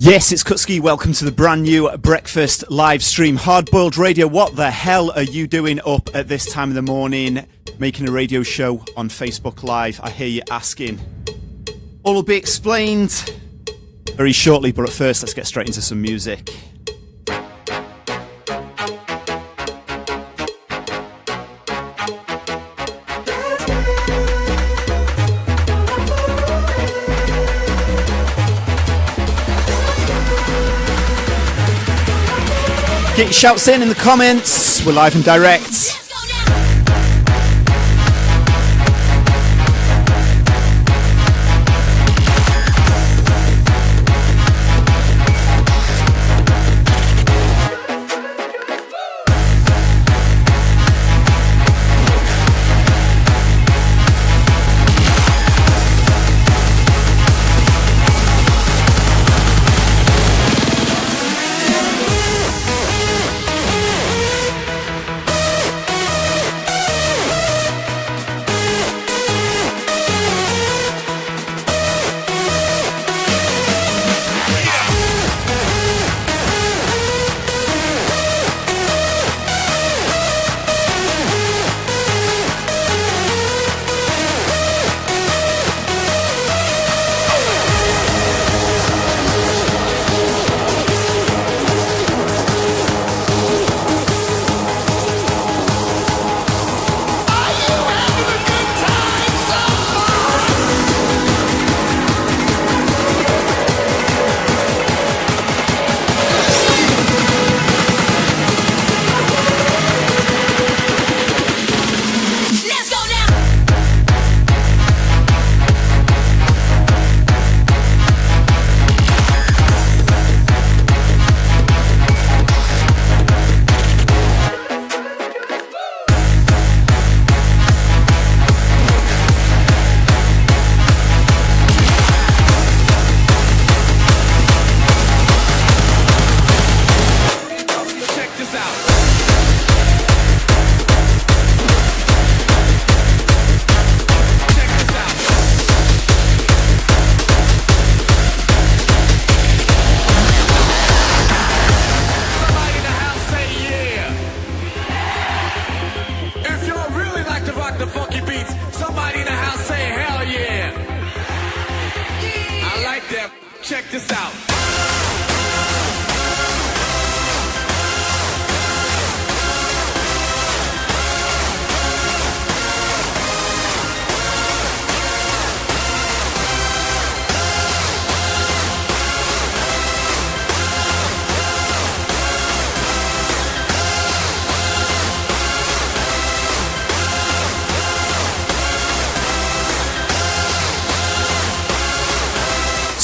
Yes, it's Kutski. Welcome to the brand new breakfast live stream. Hardboiled Radio. What the hell are you doing up at this time of the morning making a radio show on Facebook Live? I hear you asking. All will be explained very shortly, but at first let's get straight into some music. Get your shouts in the comments. We're live and direct.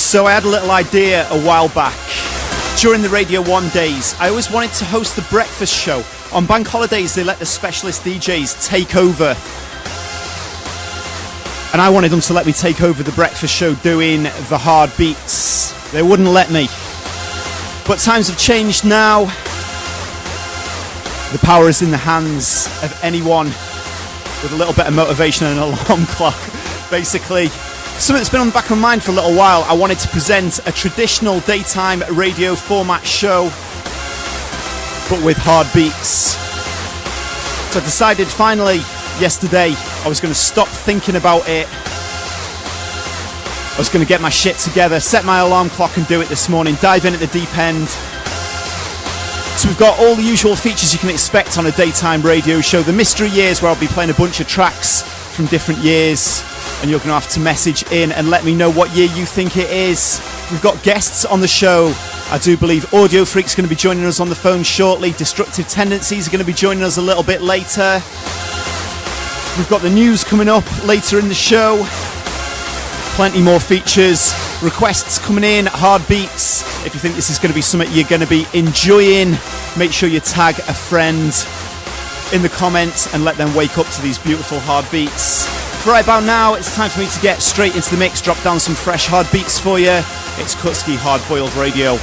So I had a little idea a while back. During the Radio 1 days, I always wanted to host the breakfast show. On bank holidays, they let the specialist DJs take over. And I wanted them to let me take over the breakfast show doing the hard beats. They wouldn't let me. But times have changed now. The power is in the hands of anyone with a little bit of motivation and an alarm clock, basically. Something that's been on the back of my mind for a little while. I wanted to present a traditional daytime radio format show, but with hard beats. So I decided finally yesterday I was going to stop thinking about it. I was going to get my shit together, set my alarm clock and do it this morning, dive in at the deep end. So we've got all the usual features you can expect on a daytime radio show. The mystery years, where I'll be playing a bunch of tracks from different years. And you're going to have to message in and let me know what year you think it is. We've got guests on the show. I do believe Audiofreq's going to be joining us on the phone shortly. Destructive Tendencies are going to be joining us a little bit later. We've got the news coming up later in the show. Plenty more features. Requests coming in, hard beats. If you think this is going to be something you're going to be enjoying, make sure you tag a friend in the comments and let them wake up to these beautiful hard beats. For right about now, it's time for me to get straight into the mix, drop down some fresh hard beats for you. It's Kutski Hardboiled Radio.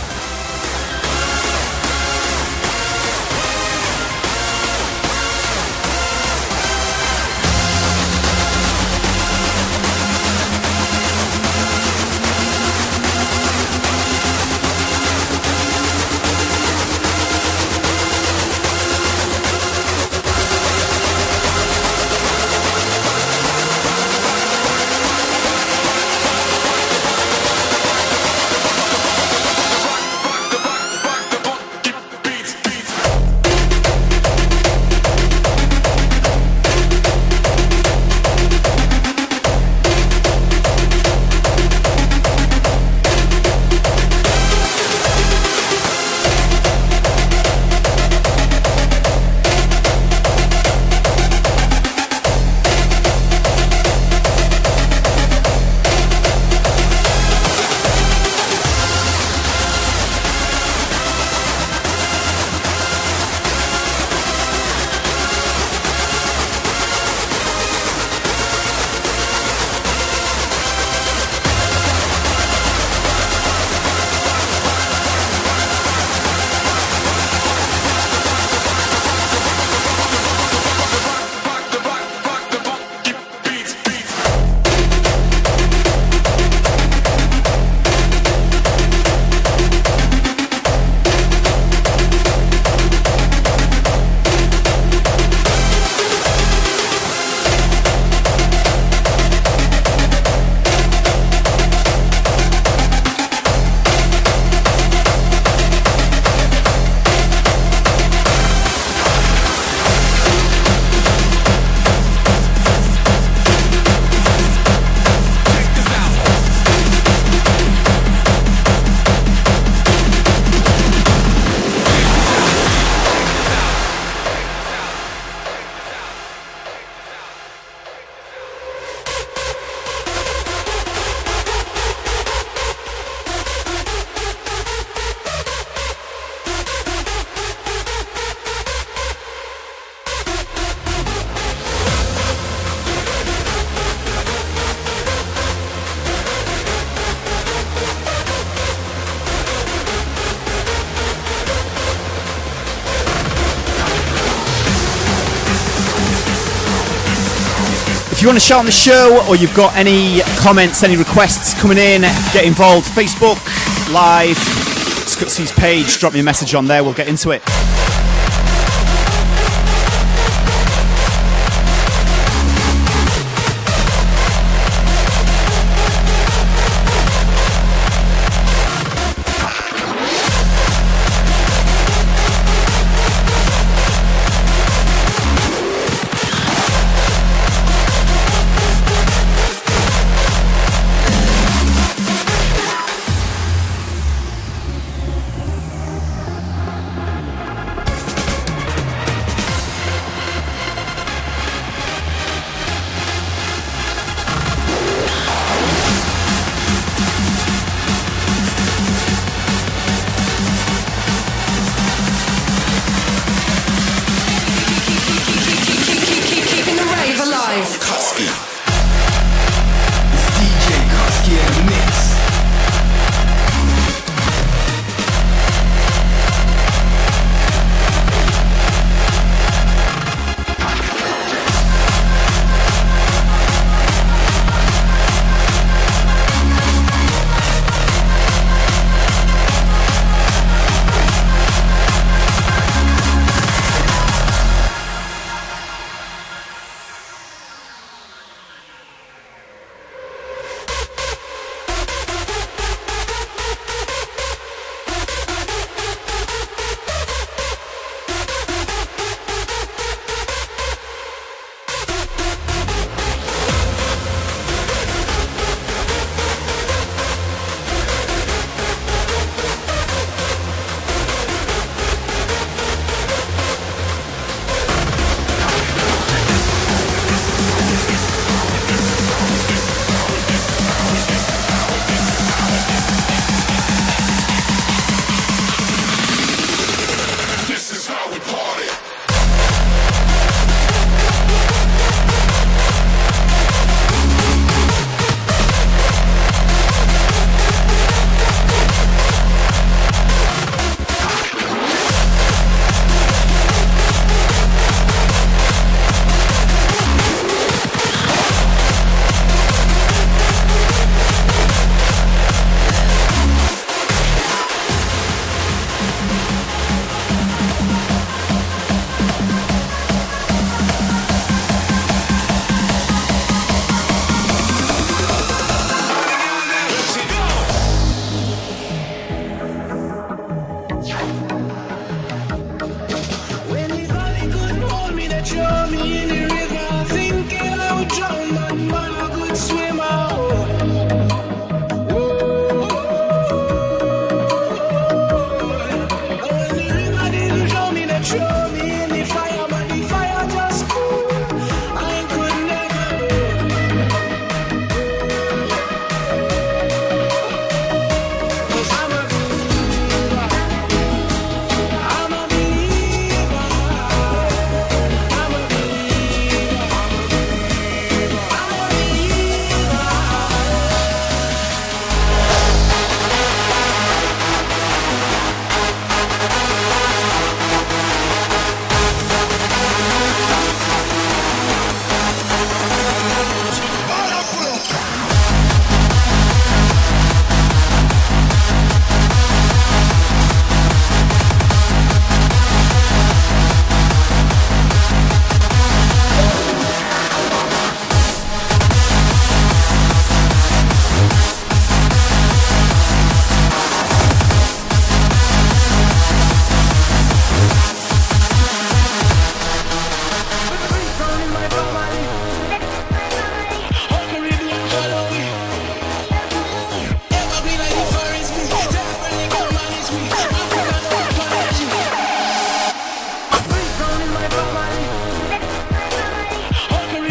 you want to shout on the show, or you've got any comments, any requests coming in, get involved. Facebook Live, Kutski's page, drop me a message on there, we'll get into it.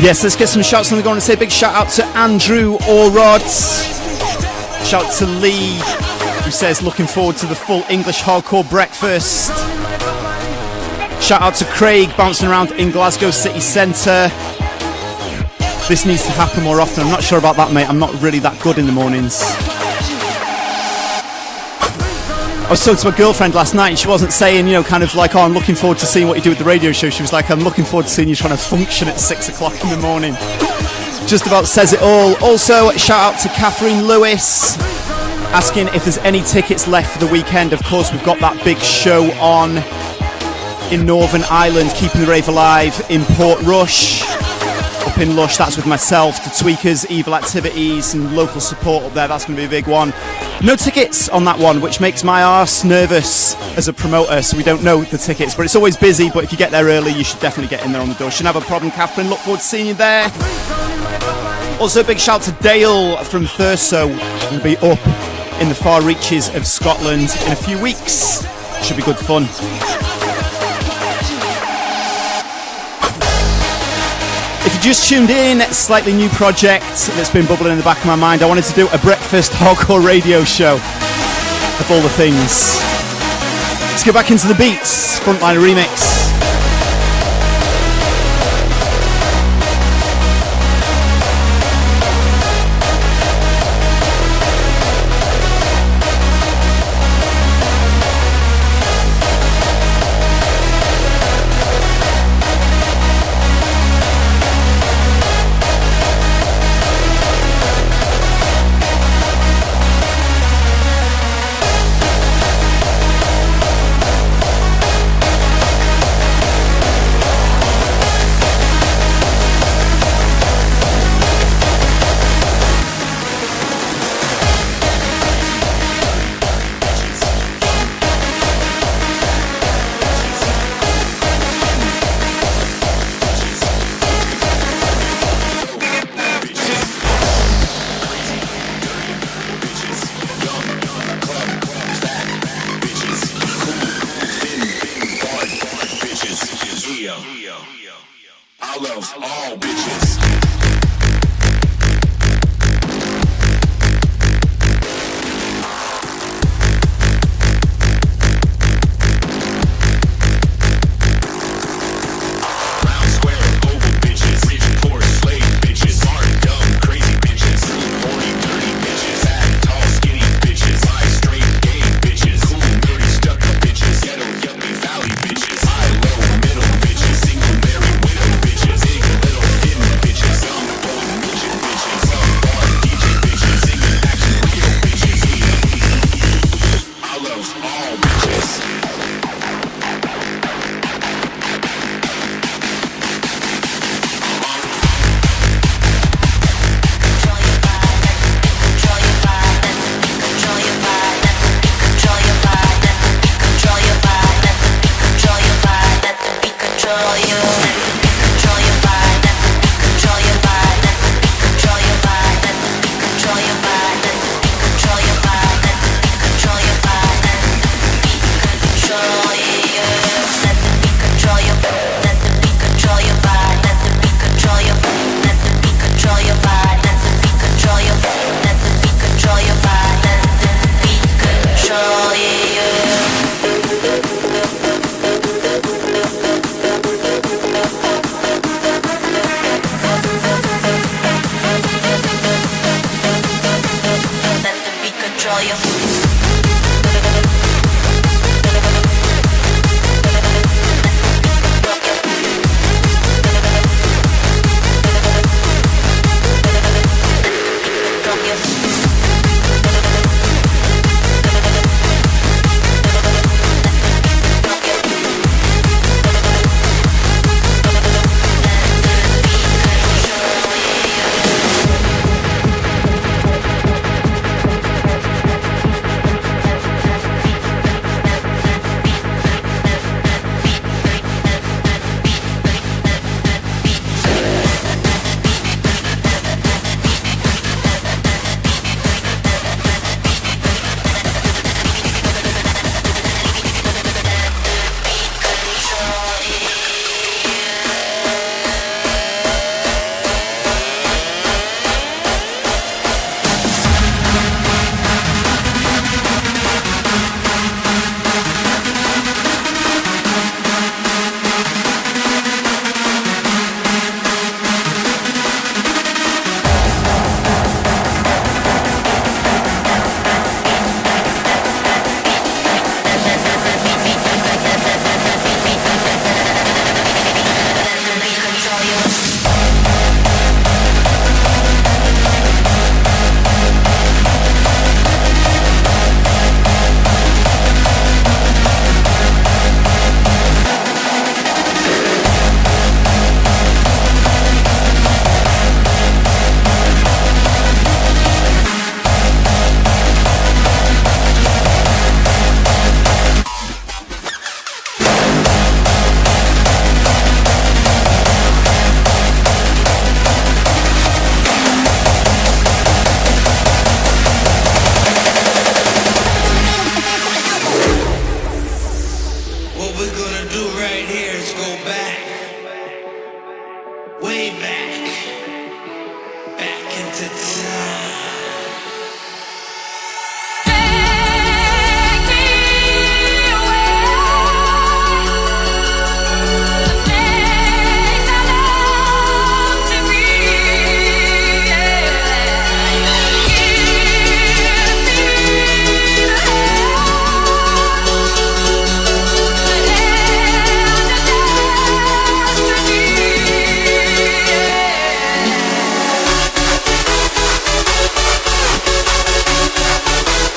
Yes, let's get some shouts on the go and say a big shout out to Andrew Allrods. Shout out to Lee, who says looking forward to the full English hardcore breakfast. Shout out to Craig, bouncing around in Glasgow city centre. This needs to happen more often. I'm not sure about that, mate. I'm not really that good in the mornings. I was talking to my girlfriend last night and she wasn't saying, you know, kind of like, oh, I'm looking forward to seeing what you do with the radio show. She was like, I'm looking forward to seeing you trying to function at 6 o'clock in the morning. Just about says it all. Also, shout out to Catherine Lewis, asking if there's any tickets left for the weekend. Of course, we've got that big show on in Northern Ireland, Keeping the Rave Alive in Portrush, up in Lush. That's with myself, the Tweakers, Evil Activities, and local support up there. That's going to be a big one. No tickets on that one, which makes my arse nervous as a promoter, so we don't know the tickets. But it's always busy, but if you get there early, you should definitely get in there on the door. Shouldn't have a problem, Catherine. Look forward to seeing you there. Also, a big shout to Dale from Thurso. We'll be up in the far reaches of Scotland in a few weeks. Should be good fun. If you just tuned in, slightly new project that's been bubbling in the back of my mind. I wanted to do a breakfast hardcore radio show of all the things. Let's get back into the beats. Frontliner remix.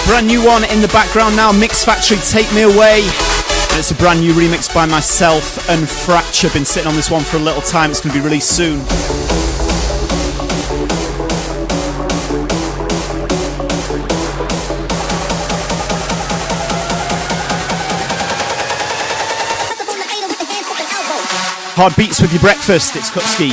Brand new one in the background now, Mix Factory, Take Me Away. And it's a brand new remix by myself and Fracture. Been sitting on this one for a little time, it's going to be released soon. Hard beats with your breakfast, it's Kutski.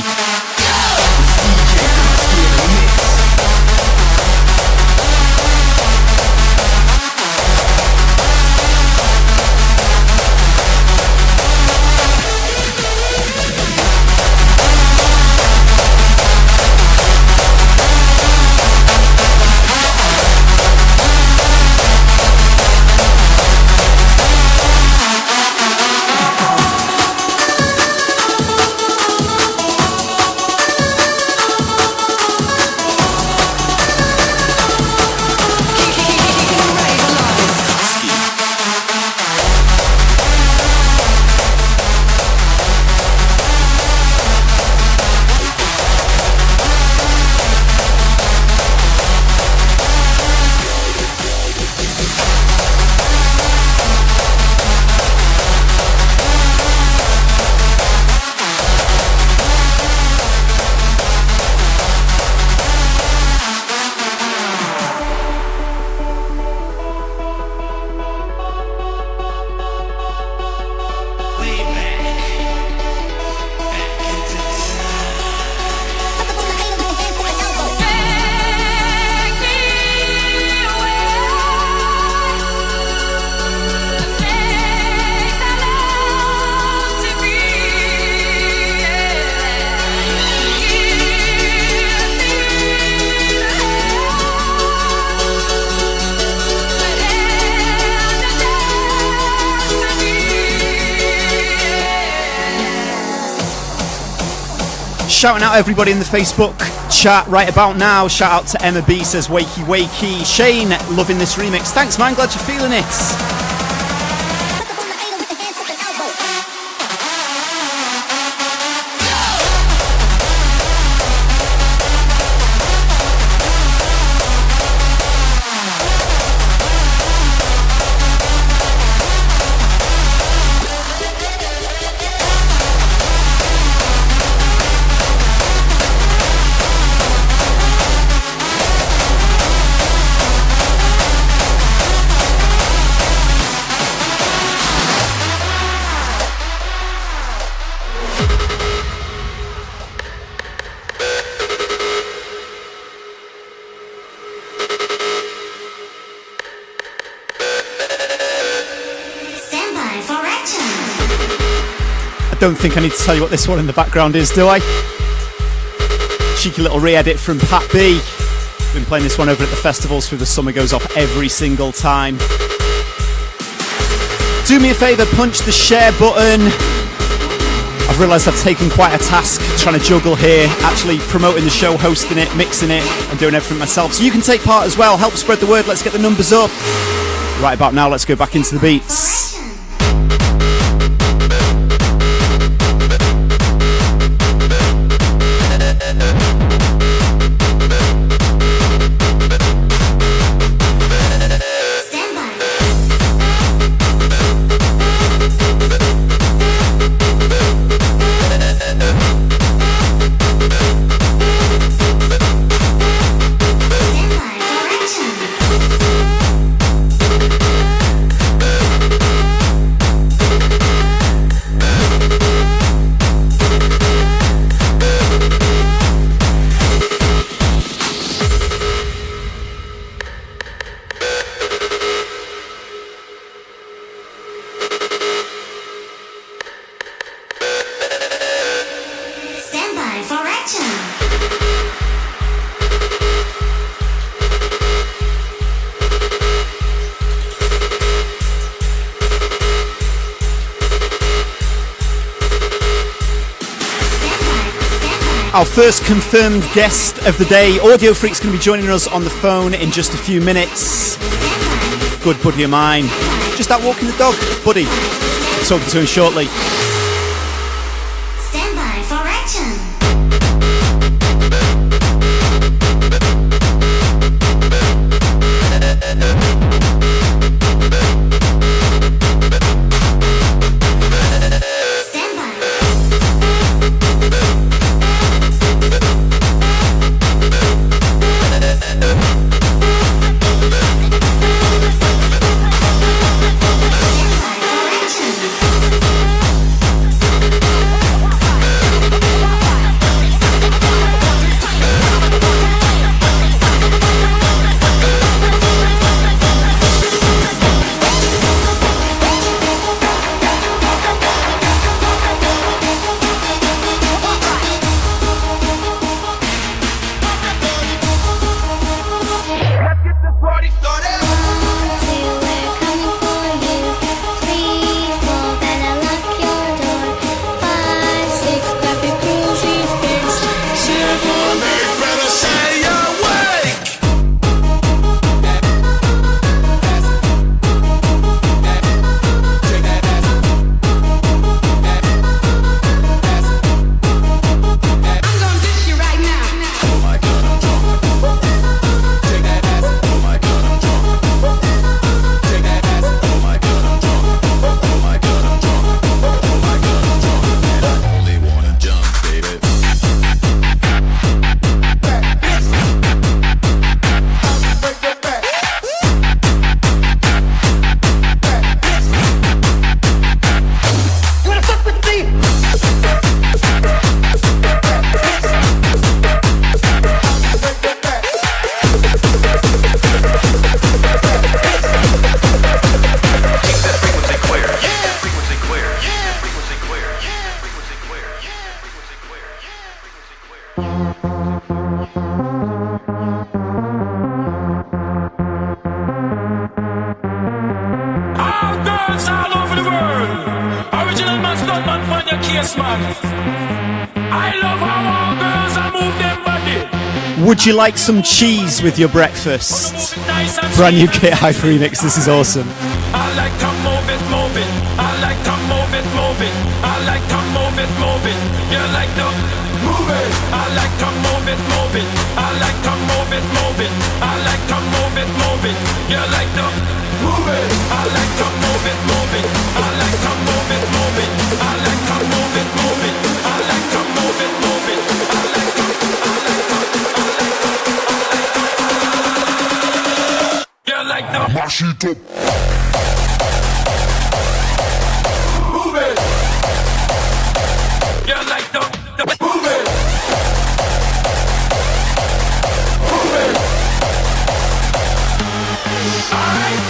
Shouting out everybody in the Facebook chat right about now. Shout out to Emma B, says wakey wakey. Shane, loving this remix. Thanks man, glad you're feeling it. I don't think I need to tell you what this one in the background is, do I? Cheeky little re-edit from Pat B. Been playing this one over at the festivals through the summer, goes off every single time. Do me a favour, punch the share button. I've realised I've taken quite a task trying to juggle here, actually promoting the show, hosting it, mixing it, and doing everything myself. So you can take part as well, help spread the word, let's get the numbers up. Right about now, let's go back into the beats. Our first confirmed guest of the day, Audiofreq's going to be joining us on the phone in just a few minutes. Good buddy of mine. Just out walking the dog, buddy. I'm talking to him shortly. Stand by for action. case, man. I love how all girls are move them body. Would you like some cheese with your breakfast? Brand new Kit Hype remix, this is awesome. I like to move it, move it. I like to move it, move it. I like to move it, move it. You like to move it. I like to move it, move it. I like to move it, move it. I like to move it, move it. You like to move it. I like to move it, move it. I like to move it, move it. I like to move it, move it. I like to move it, move it. I like to, you like to mash it up. Move it. You like to move it. Move it. All right.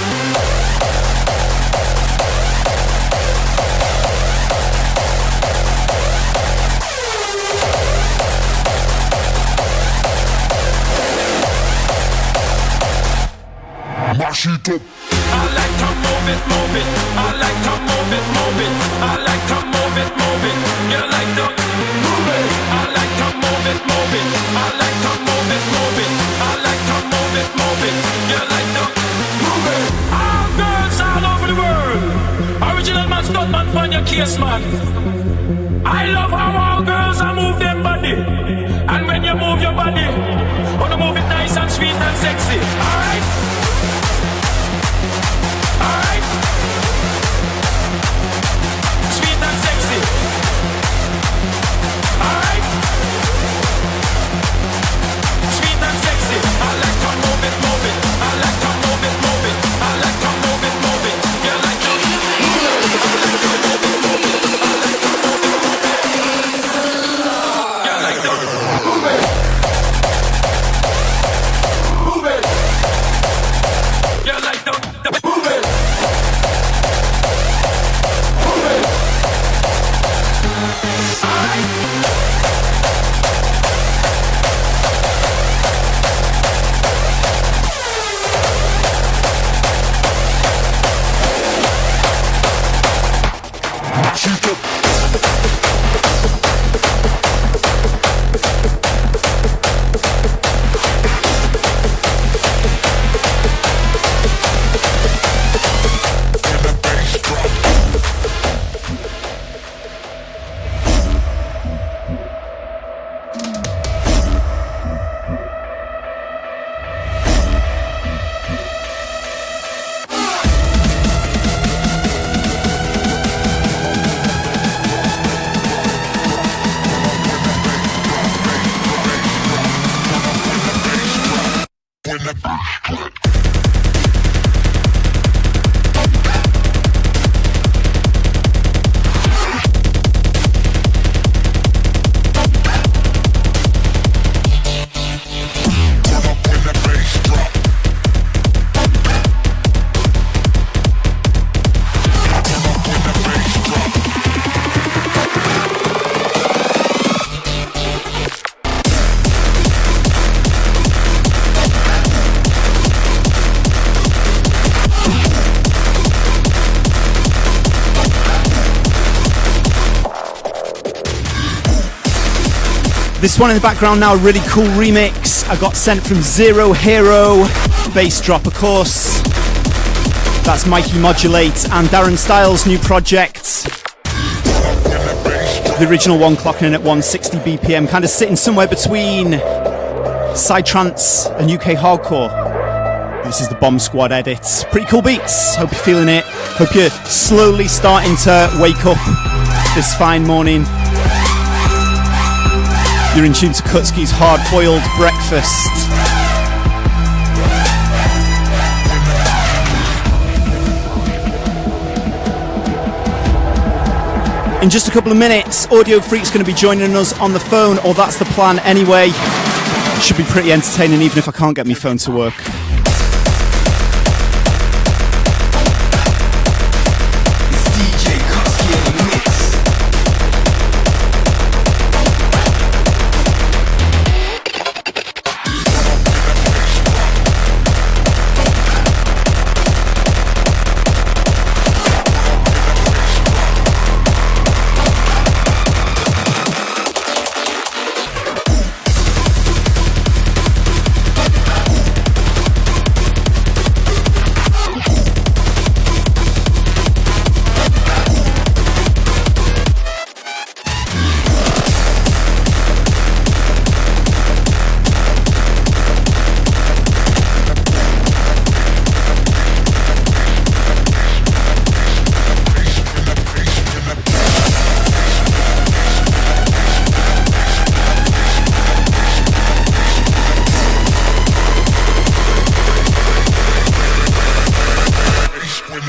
Mash it up. I like to move it, move it. I like to move it, move it. I like to move it, move it. You like to move it. I like to move it, move it. I like to move it, move it. I like to move it, move it. You like to move it. All girls all over the world. Original man, stunt man, on your case, man. I love how all girls are move them body. And when you move your body, wanna move it nice and sweet and sexy. All right. Alright. Sweet and sexy. Alright. Sweet and sexy. I like to move it, move it. I like to move it, move it. I like to move it, move it. You like to move it. I like to move it, move it. I like to move it, move it. You like to move it. Move it. You like to move it. Move it. Alright. Shoot up. This one in the background now, a really cool remix I got sent from Zero Hero. Bass drop, of course. That's Mikey Modulate and Darren Styles' new project. The original one clocking in at 160 BPM, kind of sitting somewhere between Psytrance and UK Hardcore. This is the Bomb Squad edit. Pretty cool beats. Hope you're feeling it. Hope you're slowly starting to wake up this fine morning. You're in tune to Kutski's Hard-Boiled Breakfast. In just a couple of minutes, Audiofreq's going to be joining us on the phone, or that's the plan anyway. It should be pretty entertaining even if I can't get my phone to work.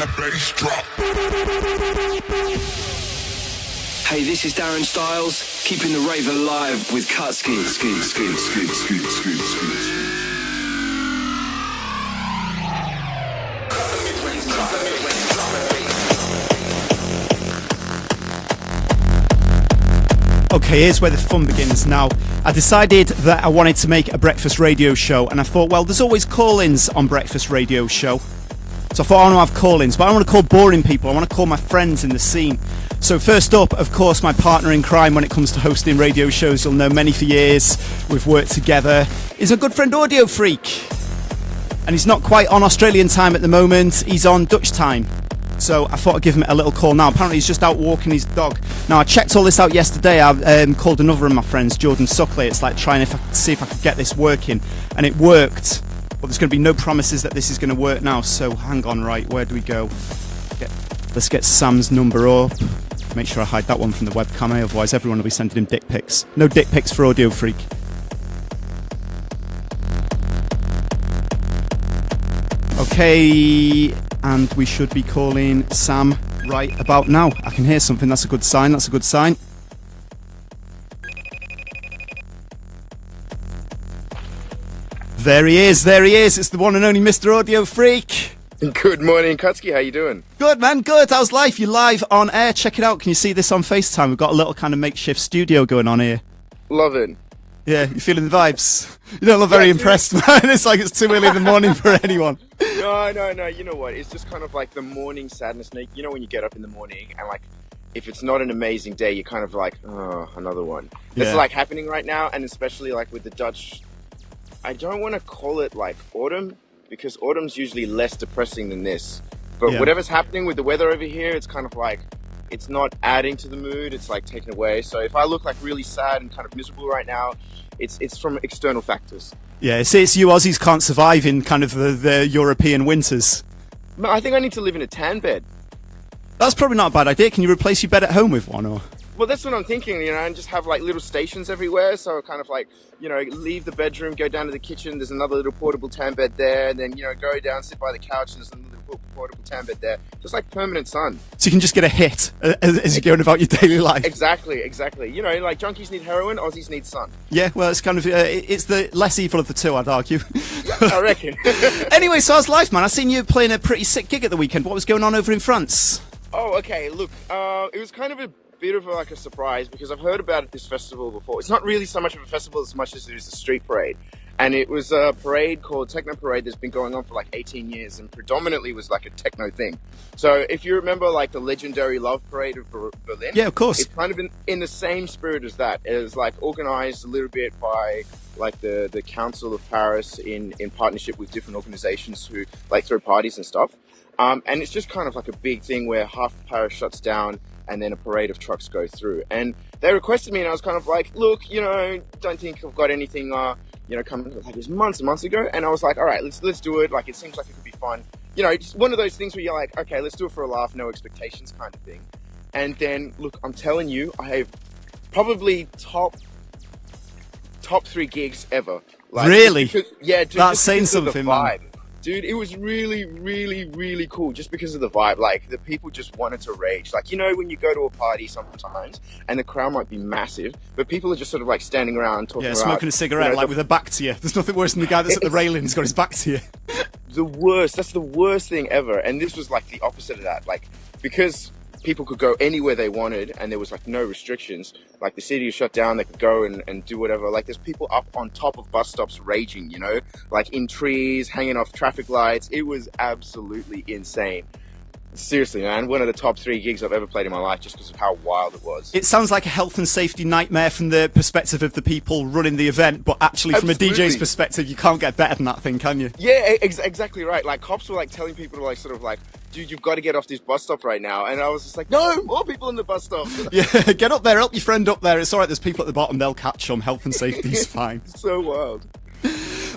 that bass drop. Hey, this is Darren Styles, keeping the rave alive with Kutski. Okay, here's where the fun begins now. I decided that I wanted to make a breakfast radio show, and I thought, well, there's always call-ins on breakfast radio show. So I thought, I want to have call-ins, but I don't want to call boring people. I want to call my friends in the scene. So first up, of course, my partner in crime when it comes to hosting radio shows. You'll know many for years. We've worked together. He's a good friend, Audiofreq. And he's not quite on Australian time at the moment. He's on Dutch time. So I thought I'd give him a little call now. Apparently he's just out walking his dog. Now I checked all this out yesterday. I called another of my friends, Jordan Suckley. It's like trying to see if I could get this working. And it worked. But there's going to be no promises that this is going to work now. So hang on, right, where do we go? Let's get Sam's number up. Make sure I hide that one from the webcam, otherwise everyone will be sending him dick pics. No dick pics for Audiofreq. Okay, and we should be calling Sam right about now. I can hear something, that's a good sign, that's a good sign. There he is, it's the one and only Mr. Audiofreq. Good morning, Kutski. How you doing? Good, man, good. How's life? You're live on air. Check it out. Can you see this on FaceTime? We've got a little kind of makeshift studio going on here. Love it. Yeah, you feeling the vibes? You don't look very impressed, man. It's like it's too early in the morning for anyone. No. You know what? It's just kind of like the morning sadness. You know when you get up in the morning and like, if it's not an amazing day, you're kind of like, oh, another one. Yeah. It's like happening right now, and especially like with the Dutch. I don't want to call it like autumn, because autumn's usually less depressing than this. But Yeah. whatever's happening with the weather over here, it's kind of like, it's not adding to the mood, it's like taking away. So if I look like really sad and kind of miserable right now, it's from external factors. Yeah, it's you Aussies can't survive in kind of the European winters. I think I need to live in a tan bed. That's probably not a bad idea. Can you replace your bed at home with one? Or Well, that's what I'm thinking, you know, and just have like little stations everywhere. So kind of like, you know, leave the bedroom, go down to the kitchen. There's another little portable tan bed there. And then, you know, go down, sit by the couch. And there's another little portable tan bed there. Just like permanent sun. so you can just get a hit as you're going about your daily life. Exactly. You know, like junkies need heroin, Aussies need sun. Yeah, well, it's kind of it's the less evil of the two, I'd argue. I reckon. Anyway, so how's life, man? I seen you playing a pretty sick gig at the weekend. What was going on over in France? Oh, okay. Look, it was kind of a bit of like a surprise because I've heard about this festival before. It's not really so much of a festival as much as it is a street parade. And it was a parade called Techno Parade that's been going on for like 18 years and predominantly was like a techno thing. So if you remember like the legendary Love Parade of Berlin. Yeah, of course. It's kind of in the same spirit as that. It was like organized a little bit by like the Council of Paris in partnership with different organizations who like throw parties and stuff. And it's just kind of like a big thing where half of Paris shuts down and then a parade of trucks go through. And they requested me and I was kind of like, look, you know, don't think I've got anything, you know, coming, like it was months and months ago. And I was like, all right, let's do it. Like, it seems like it could be fun. You know, just one of those things where you're like, okay, let's do it for a laugh, no expectations kind of thing. And then, look, I'm telling you, I have probably top 3 gigs ever. Like, Really? Because, yeah, dude, That's just saying because of the something, man. vibe. Dude, it was really, really, really cool just because of the vibe. Like, the people just wanted to rage. Like, you know, when you go to a party sometimes and the crowd might be massive, but people are just sort of like standing around talking Yeah, about, smoking a cigarette, you know, like with their back to you. There's nothing worse than the guy that's at the railing who's got his back to you. the worst. That's the worst thing ever. And this was like the opposite of that. Like, because people could go anywhere they wanted and there was like no restrictions, like the city was shut down, they could go and do whatever. Like, there's people up on top of bus stops raging, you know, like in trees, hanging off traffic lights. It was absolutely insane. Seriously, man, one of the top 3 gigs I've ever played in my life just because of how wild it was. It sounds like a health and safety nightmare from the perspective of the people running the event, but actually from a Absolutely. DJ's perspective, you can't get better than that thing, can you? Yeah, exactly right. Like, cops were like telling people to like sort of like, dude, you've got to get off this bus stop right now. And I was just like, no, more people in the bus stop. Yeah, get up there, help your friend up there. It's all right, there's people at the bottom, they'll catch them. Health and safety's fine. So wild.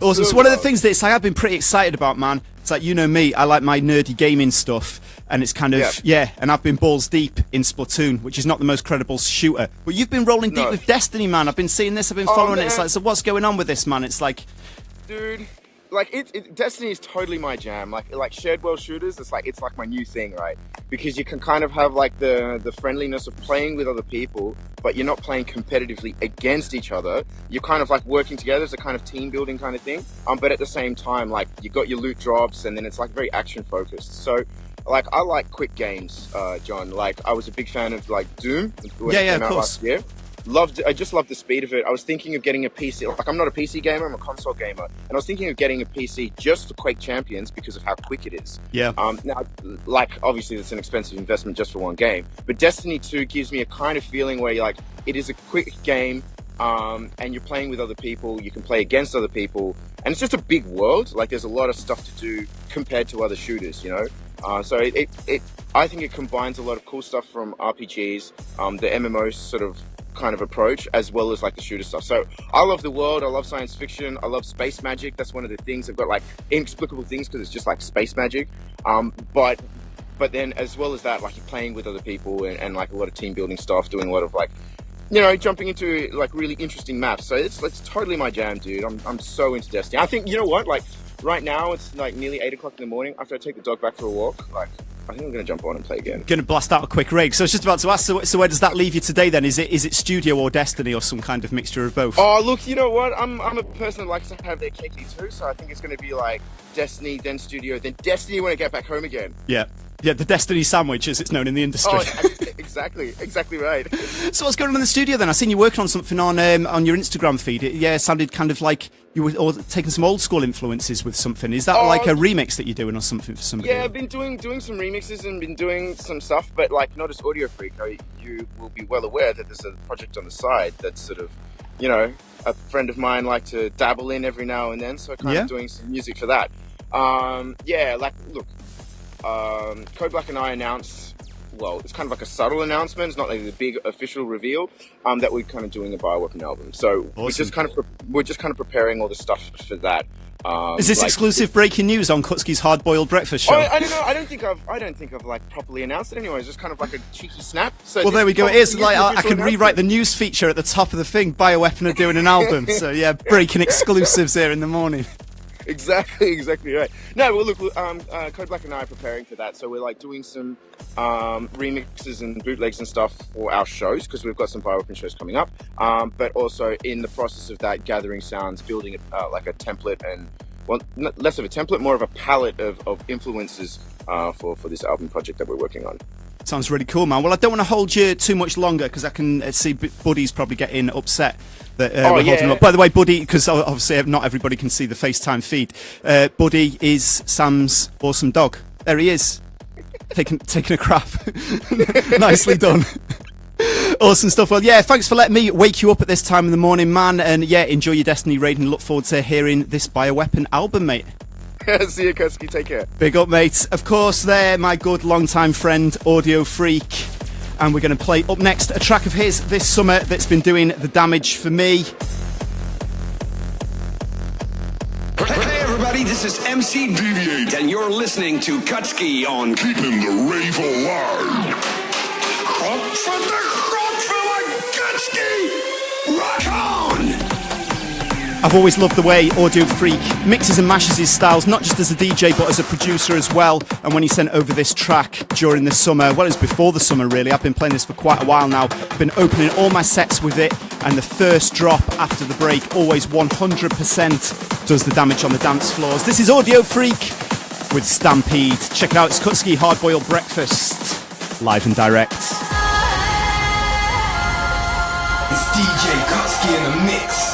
Awesome. So So one of the wild. things that I've been pretty excited about, man, it's like, you know me, I like my nerdy gaming stuff, and it's kind of, yeah, and I've been balls deep in Splatoon, which is not the most credible shooter. But you've been rolling deep No. with Destiny, man. I've been seeing this, I've been Oh, following it. It's man. like, so what's going on with this, man? It's like, Dude, Destiny is totally my jam. Like shared world shooters, it's like my new thing, right? Because you can kind of have like the friendliness of playing with other people, but you're not playing competitively against each other. You're kind of like working together as a kind of team building kind of thing. But at the same time, like you got your loot drops, and then it's like very action focused. So like I like quick games, John. Like I was a big fan of like Doom when it came out last year. I just loved the speed of it. I was thinking of getting a PC. Like I'm not a PC gamer, I'm a console gamer, and I was thinking of getting a PC just for Quake Champions because of how quick it is. Yeah. Now, like obviously it's an expensive investment just for one game, but Destiny 2 gives me a kind of feeling where like it is a quick game, and you're playing with other people. You can play against other people, and it's just a big world. Like there's a lot of stuff to do compared to other shooters, you know. So I think it combines a lot of cool stuff from RPGs, the MMO sort of kind of approach, as well as like the shooter stuff. So I love the world, I love science fiction, I love space magic. That's one of the things. I've got like inexplicable things because it's just like space magic. But then as well as that, like you're playing with other people and like a lot of team building stuff, doing a lot of like, you know, jumping into like really interesting maps. So it's totally my jam, dude. I'm so into Destiny. I think, you know what, like right now it's like nearly 8 o'clock in the morning after I take the dog back for a walk. Like I think I'm going to jump on and play again. Going to blast out a quick raid. So I was just about to ask, so where does that leave you today then? Is it studio or Destiny or some kind of mixture of both? Oh, look, you know what? I'm a person that likes to have their cake too, so I think it's going to be like Destiny, then studio, then Destiny when I get back home again. Yeah. Yeah, the Destiny sandwich, as it's known in the industry. Oh, exactly right. So what's going on in the studio then? I seen you working on something on your Instagram feed. It sounded kind of like you were taking some old school influences with something. Is that like a remix that you're doing or something for somebody? Yeah, I've been doing some remixes and been doing some stuff, but like not as Audiofreq. You will be well aware that there's a project on the side that's sort of, you know, a friend of mine like to dabble in every now and then. So kind of doing some music for that. Code Black and I announced, well, it's kind of like a subtle announcement. It's not like the big official reveal that we're kind of doing a bioweapon album. So awesome. we're just kind of preparing all the stuff for that. Is this exclusive breaking news on Kutski's Hard Boiled Breakfast Show? I don't know. I don't think I've like properly announced it anyway. It's just kind of like a cheeky snap. So well, there we go. It is like I can rewrite the news feature at the top of the thing. Bioweapon are doing an album. So yeah, breaking exclusives here in the morning. Exactly right. No, well, look, Code Black and I are preparing for that, so we're like doing some remixes and bootlegs and stuff for our shows because we've got some bioweapon shows coming up. But also in the process of that, gathering sounds, building like a template and less of a template, more of a palette of influences for this album project that we're working on. Sounds really cool, man. Well, I don't want to hold you too much longer because I can see Buddy's probably getting upset that we're holding him up. By the way, Buddy, because obviously not everybody can see the FaceTime feed, Buddy is Sam's awesome dog. There he is, taking a crap. Nicely done. Awesome stuff. Well, yeah, thanks for letting me wake you up at this time in the morning, man. And yeah, enjoy your Destiny raid and look forward to hearing this bioweapon album, mate. See you, Kutski. Take care. Big up, mate. Of course, they're my good long-time friend, Audiofreq. And we're going to play up next a track of his this summer that's been doing the damage for me. Hey, everybody, this is MC Deviate, and you're listening to Kutski on Keeping the Rave Alive. Crop for Kutski! Rock on! I've always loved the way Audiofreq mixes and mashes his styles, not just as a DJ, but as a producer as well. And when he sent over this track during the summer, well, it was before the summer, really. I've been playing this for quite a while now. Been opening all my sets with it. And the first drop after the break always 100% does the damage on the dance floors. This is Audiofreq with Stampede. Check it out. It's Kutski Hard Boiled Breakfast, live and direct. It's DJ Kutski in the mix.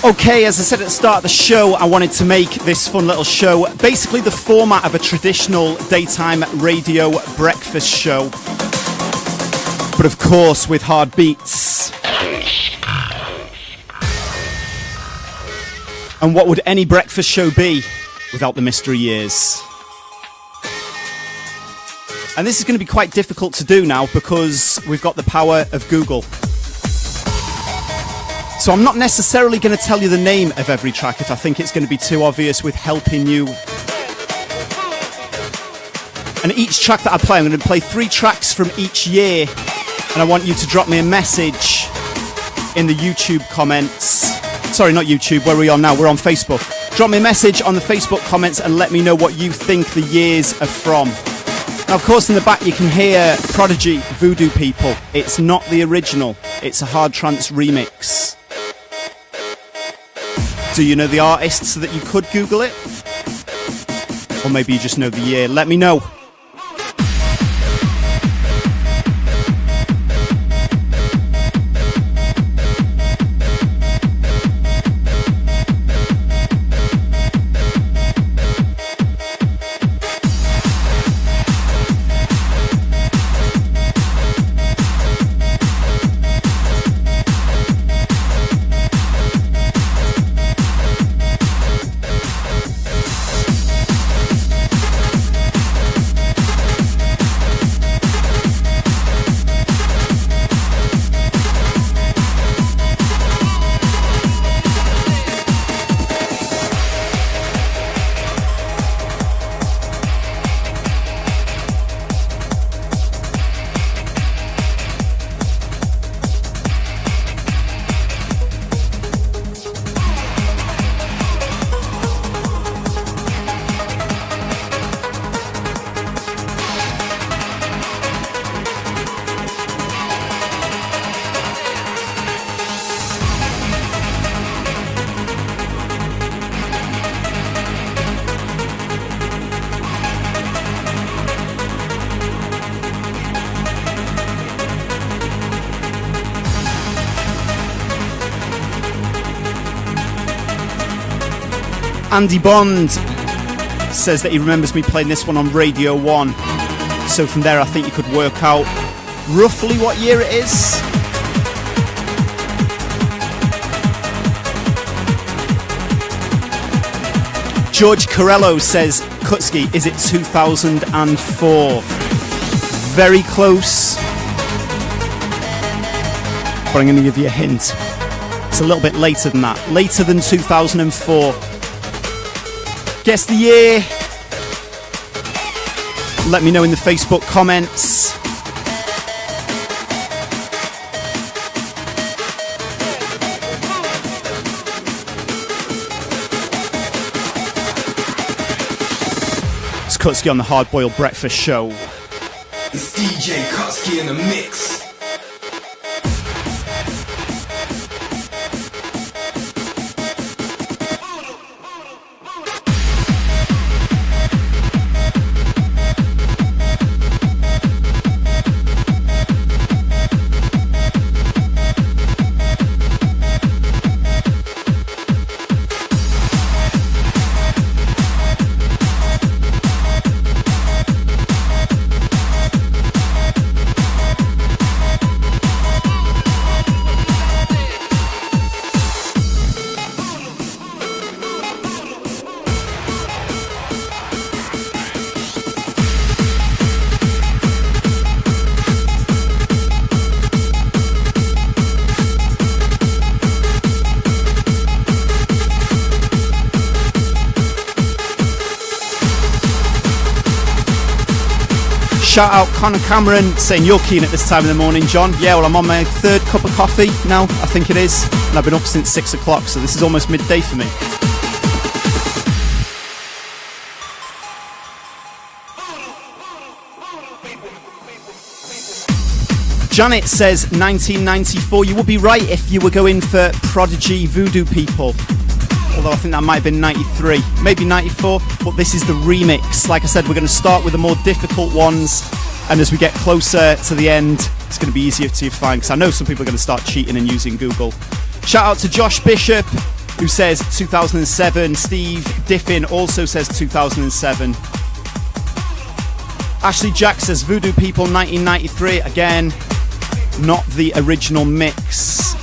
Okay, as I said at the start of the show, I wanted to make this fun little show basically the format of a traditional daytime radio breakfast show, but of course with hard beats. And what would any breakfast show be without the mystery years? And this is going to be quite difficult to do now because we've got the power of Google. So I'm not necessarily going to tell you the name of every track if I think it's going to be too obvious with helping you. And each track that I play, I'm going to play 3 tracks from each year. And I want you to drop me a message in the YouTube comments. Sorry, not YouTube, where are we on now? We're on Facebook. Drop me a message on the Facebook comments and let me know what you think the years are from. Now, of course, in the back you can hear Prodigy, Voodoo People. It's not the original, it's a hard trance remix. Do you know the artist so that you could Google it? Or maybe you just know the year. Let me know. Andy Bond says that he remembers me playing this one on Radio 1. So from there I think you could work out roughly what year it is. George Corello says, Kutski, is it 2004? Very close. But I'm going to give you a hint. It's a little bit later than that. Later than 2004. Guess the year. Let me know in the Facebook comments. It's Kutski on the Hard Boiled Breakfast Show. It's DJ Kutski in the mix. Shout out Connor Cameron saying you're keen at this time of the morning, John. Yeah, well, I'm on my 3rd cup of coffee now, I think it is. And I've been up since 6 o'clock, so this is almost midday for me. Janet says 1994. You would be right if you were going for Prodigy, Voodoo People. Although I think that might have been 93, maybe 94, but this is the remix. Like I said, we're going to start with the more difficult ones, and as we get closer to the end, it's going to be easier to find, because I know some people are going to start cheating and using Google. Shout out to Josh Bishop, who says 2007. Steve Diffin also says 2007. Ashley Jack says Voodoo People 1993. Again, not the original mix.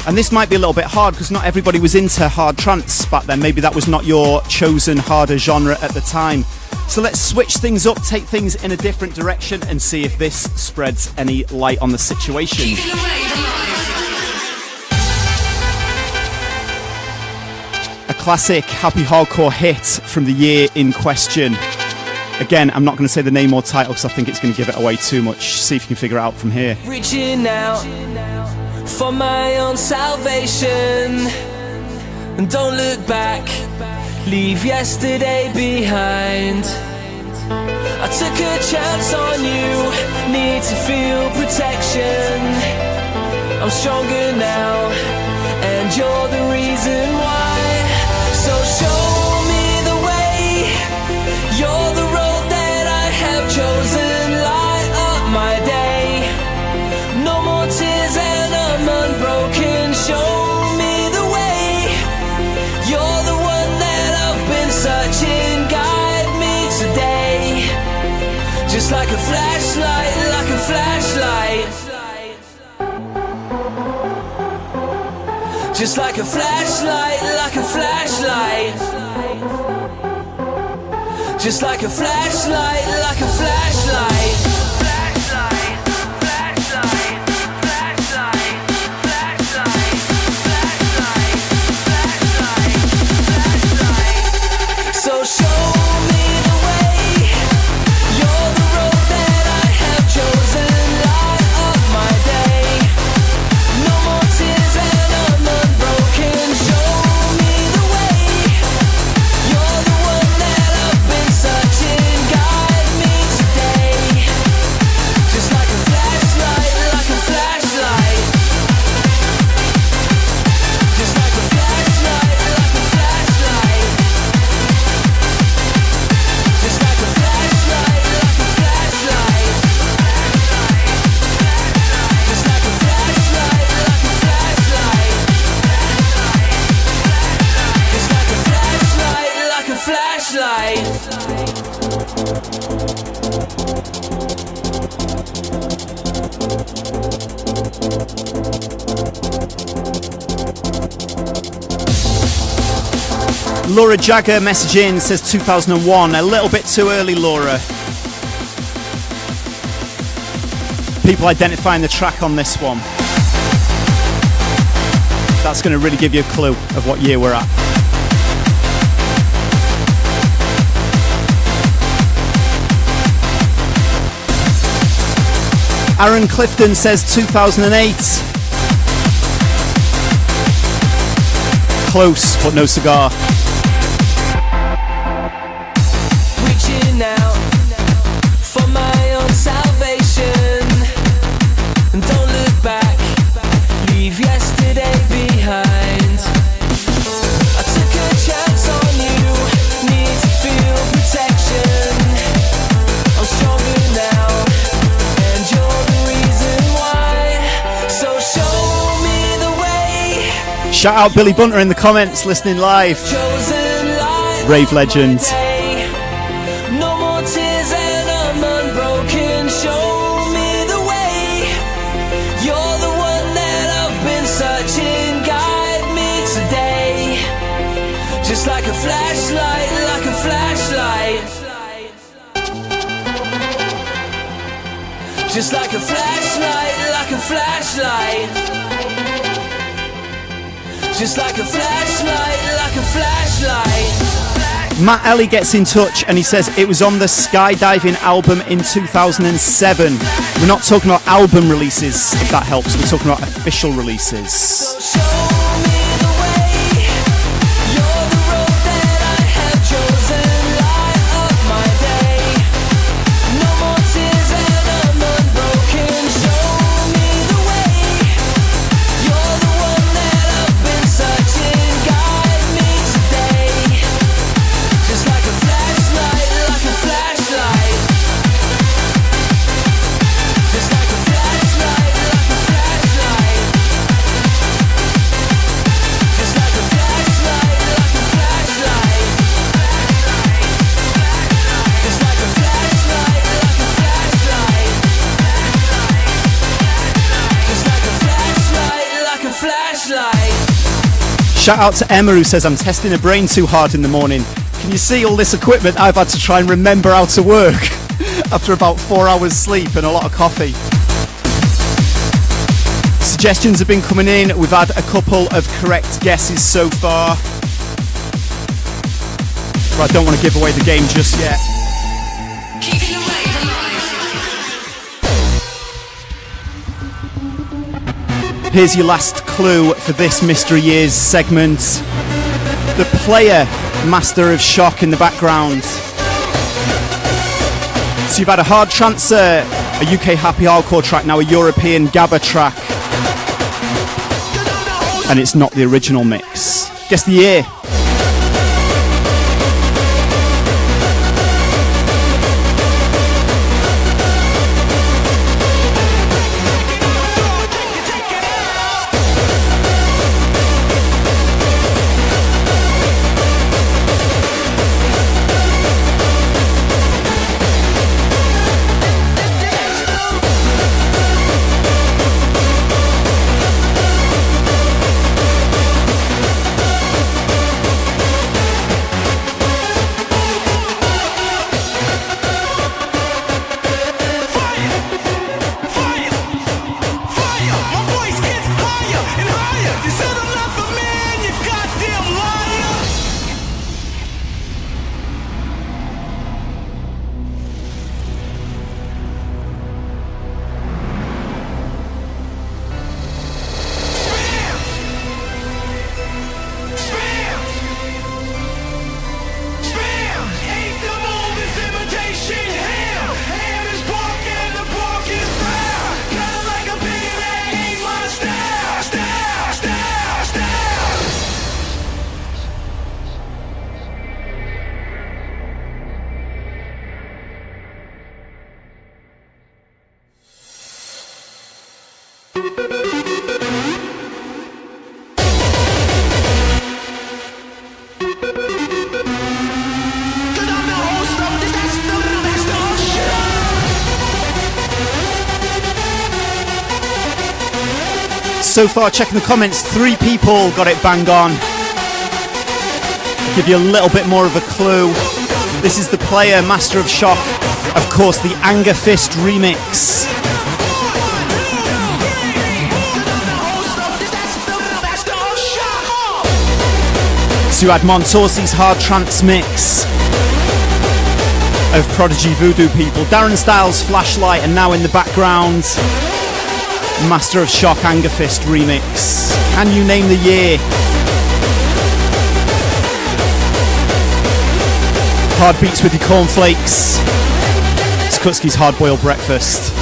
And this might be a little bit hard because not everybody was into hard trance back then. Maybe that was not your chosen harder genre at the time. So let's switch things up, take things in a different direction and see if this spreads any light on the situation. A classic happy hardcore hit from the year in question. Again, I'm not going to say the name or title because I think it's going to give it away too much. See if you can figure it out from here. Reaching out for my own salvation, and don't look back, leave yesterday behind. I took a chance on you, need to feel protection. I'm stronger now, and you're the reason why. So show me the way, you're the road that I have chosen. Light up my day, no more tears and I'm unbroken. Show me the way, you're the one that I've been searching. Guide me today, just like a flashlight, like a flashlight. Just like a flashlight, like a flashlight. Just like a flashlight, like a flashlight. Flashlight, flashlight, flashlight, flashlight, flashlight, flashlight, flashlight. So show me the way, you're the road that I have chosen. Light up my day, no more tears and I'm unbroken. Show me the way, you're the one that I've been searching. Guide me today, just like a flashlight, like a flashlight. Just like a flashlight, like a flashlight. Just like a flashlight, like a flashlight. Just like a flashlight, like a flashlight. Just like a flashlight, like a flashlight. Laura Jagger message in, says 2001. A little bit too early, Laura. People identifying the track on this one. That's going to really give you a clue of what year we're at. Aaron Clifton says 2008. Close, but no cigar. Reaching out for my own salvation, and don't look back, leave yesterday behind. I took a chance on you, need to feel protection. I'm stronger now, and you're the reason why. So show me the way. Shout out Billy Bunter in the comments, listening live. Chosen light. Rave legend. No more tears and I'm unbroken. Show me the way, you're the one that I've been searching. Guide me today, just like a flashlight, like a flashlight. Just like a flashlight, like a flashlight. Just like a flashlight, like a flashlight. Matt Ellie gets in touch and he says it was on the Skydiving album in 2007. We're not talking about album releases, if that helps. We're talking about official releases. Show me the way, you're the road that I have chosen. Light up my day, no more tears and I'm unbroken. Show me the way, you're the one that I've been searching. Guide me today, just like a flashlight, like a flashlight. Just like a flashlight, like a flashlight. flashlight. Shout out to Emma who says I'm testing a brain too hard in the morning. Can you see all this equipment I've had to try and remember how to work after about 4 hours sleep and a lot of coffee? Suggestions have been coming in. We've had a couple of correct guesses so far. But I don't want to give away the game just yet. Keeping the rave alive. Here's your last clue for this Mystery Years segment. The player, Master of Shock in the background. So you've had a hard trance, a UK happy hardcore track, now a European gabba track. And it's not the original mix. Guess the year. So far, checking the comments, 3 people got it bang on. Give you a little bit more of a clue. This is the player, Master of Shock. Of course, the Anger Fist remix. So you had Montorsi's hard trance mix of Prodigy Voodoo People. Darren Styles' Flashlight, and now in the background, Master of Shock Anger Fist remix. Can you name the year? Hard beats with your cornflakes. It's Kutski's Hard Boiled Breakfast.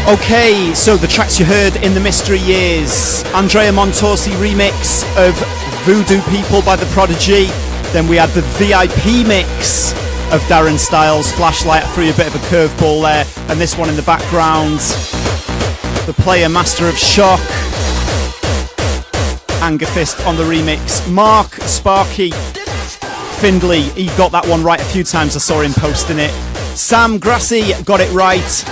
Okay, so the tracks you heard in the Mystery Years. Andrea Montorsi remix of Voodoo People by The Prodigy. Then we had the VIP mix of Darren Styles' Flashlight. I threw you a bit of a curveball there. And this one in the background, the player Master of Shock, Anger Fist on the remix. Mark Sparky Findley, he got that one right a few times. I saw him posting it. Sam Grassi got it right,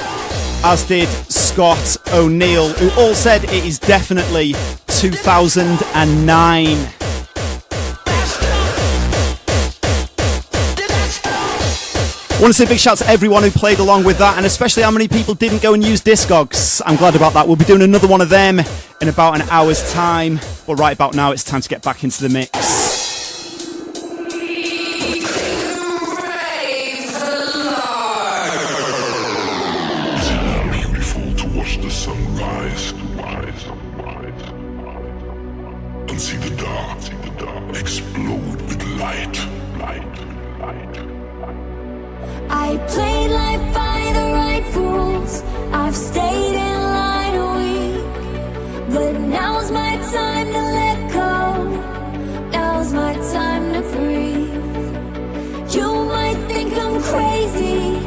as did Scott O'Neill, who all said it is definitely 2009. I want to say a big shout to everyone who played along with that, and especially how many people didn't go and use Discogs. I'm glad about that. We'll be doing another one of them in about an hour's time. But right about now, it's time to get back into the mix. And see the dark explode with light. I played life by the right rules. I've stayed in line a week, but now's my time to let go. Now's my time to breathe. You might think I'm crazy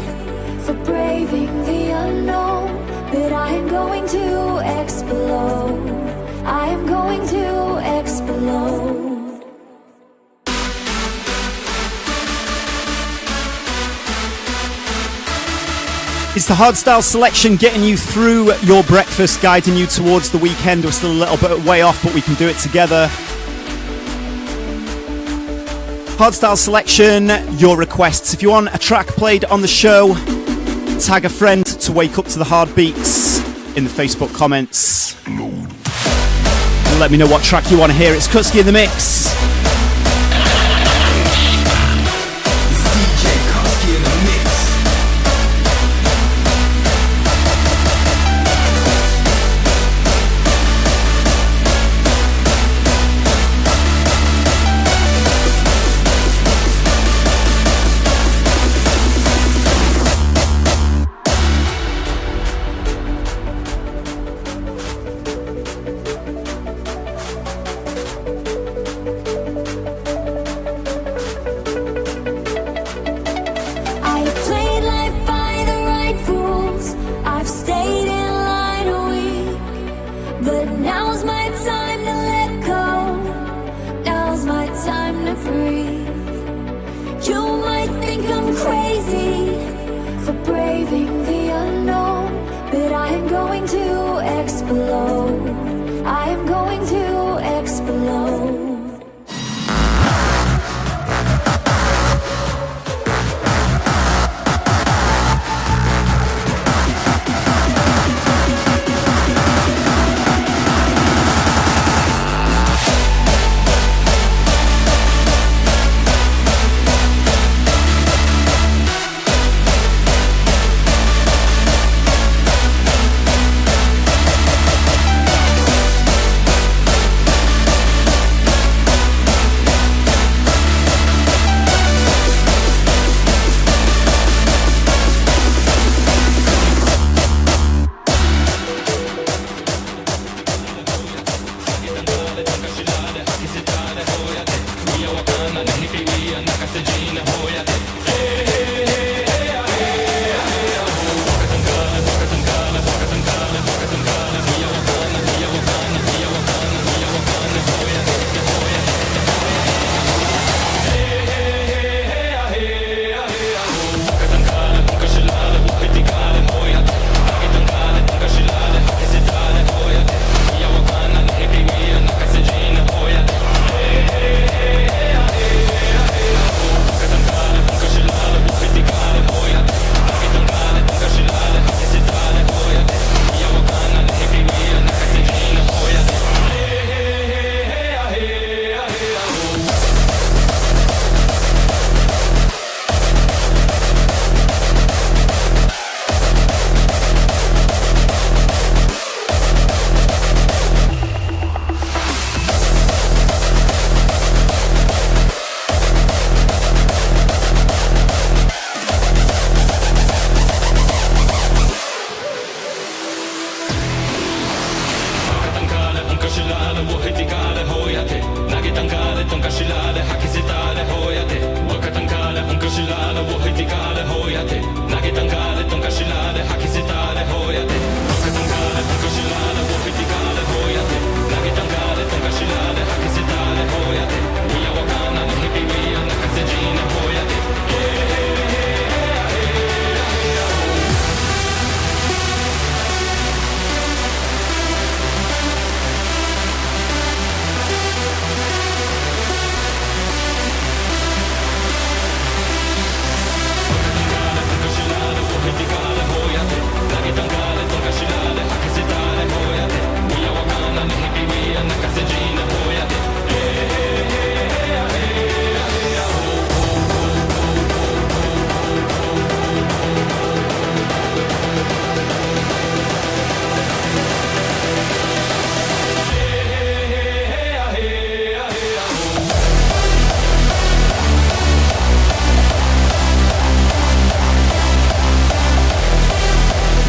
for braving the unknown, but I'm going to explode. I am going to explode. It's the Hardstyle selection getting you through your breakfast, guiding you towards the weekend. We're still a little bit way off, but we can do it together. Hardstyle selection, your requests. If you want a track played on the show, tag a friend to wake up to the hard beats in the Facebook comments. And let me know what track you want to hear. It's Kutski in the mix.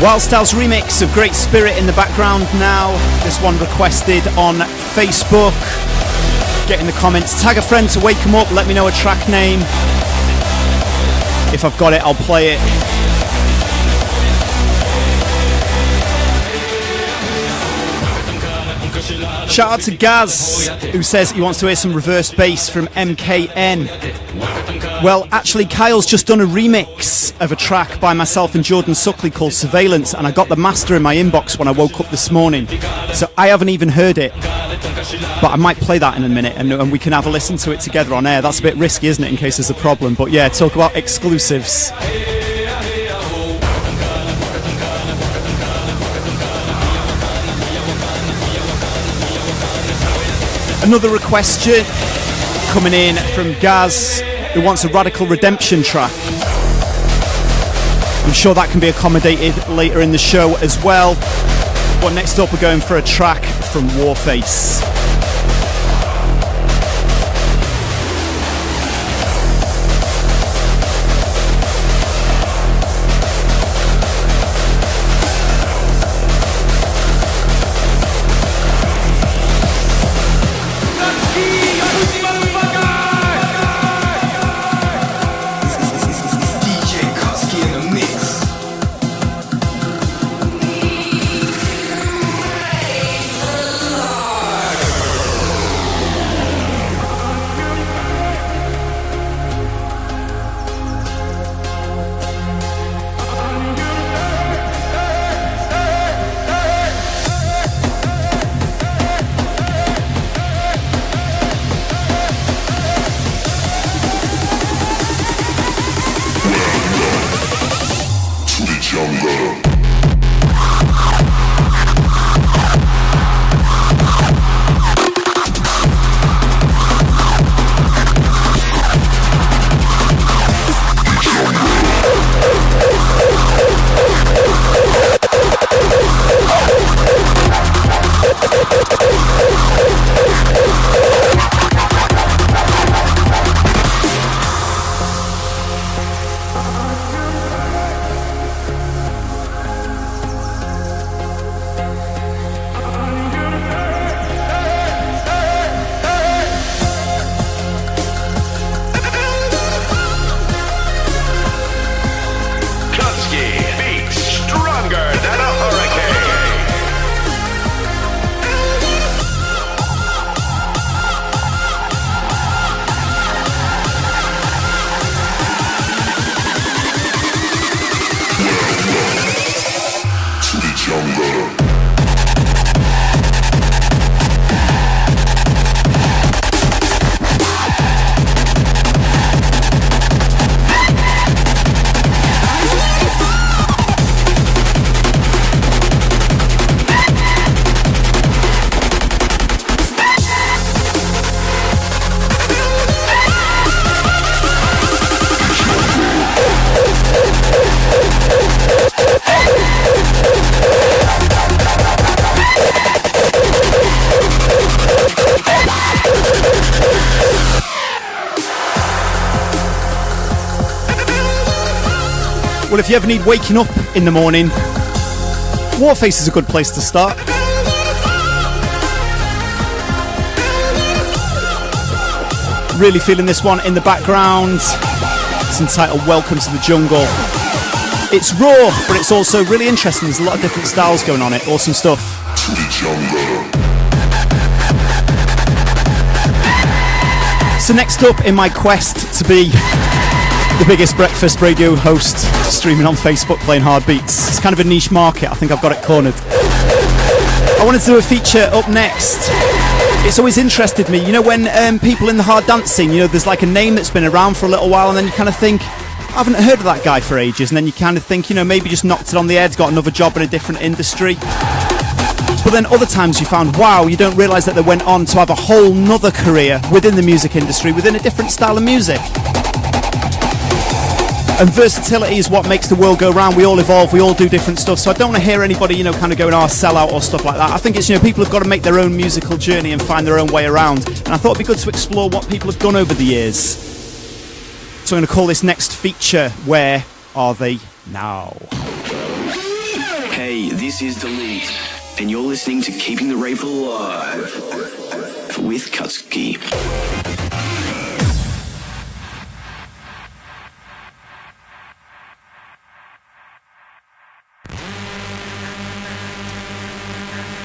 Wildstyle's remix of Great Spirit in the background now. This one requested on Facebook. Get in the comments, tag a friend to wake them up, let me know a track name. If I've got it, I'll play it. Shout out to Gaz, who says he wants to hear some reverse bass from MKN. Well, actually, Kyle's just done a remix of a track by myself and Jordan Suckley called Surveillance, and I got the master in my inbox when I woke up this morning. So I haven't even heard it, but I might play that in a minute, and we can have a listen to it together on air. That's a bit risky, isn't it, in case there's a problem? But yeah, talk about exclusives. Another request coming in from Gaz, who wants a Radical Redemption track. I'm sure that can be accommodated later in the show as well. But next up, we're going for a track from Warface. Well, if you ever need waking up in the morning, Warface is a good place to start. Really feeling this one in the background. It's entitled Welcome to the Jungle. It's raw, but it's also really interesting. There's a lot of different styles going on it. Awesome stuff. To the jungle. So next up in my quest to be the biggest breakfast radio host streaming on Facebook playing hard beats. It's kind of a niche market. I think I've got it cornered. I wanted to do a feature up next. It's always interested me, you know, when people in the hard dance scene, you know, there's like a name that's been around for a little while and then you kind of think, I haven't heard of that guy for ages, and then you kind of think, you know, maybe just knocked it on the head, got another job in a different industry. But But then other times you found, wow, you don't realise that they went on to have a whole nother career within the music industry, within a different style of music. And versatility is what makes the world go round. We all evolve, we all do different stuff. So I don't want to hear anybody, kind of going, sell out or stuff like that. I think it's, people have got to make their own musical journey and find their own way around. And I thought it'd be good to explore what people have done over the years. So I'm going to call this next feature, Where Are They Now? Hey, this is Delete, and you're listening to Keeping the Rave Alive with Kutski.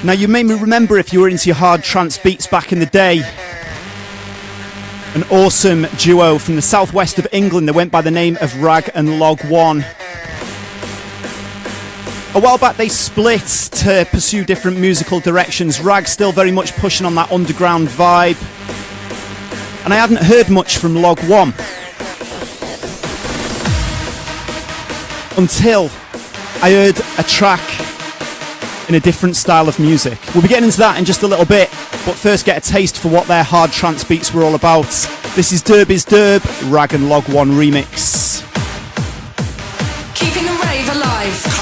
Now, you may remember, if you were into your hard trance beats back in the day, an awesome duo from the southwest of England that went by the name of Rag and Log One. A while back they split to pursue different musical directions. Rag still very much pushing on that underground vibe. And I hadn't heard much from Log One until I heard a track in a different style of music. We'll be getting into that in just a little bit, but first get a taste for what their hard trance beats were all about. This is Derb is Derb, Rag and Log One remix. Keeping the rave alive.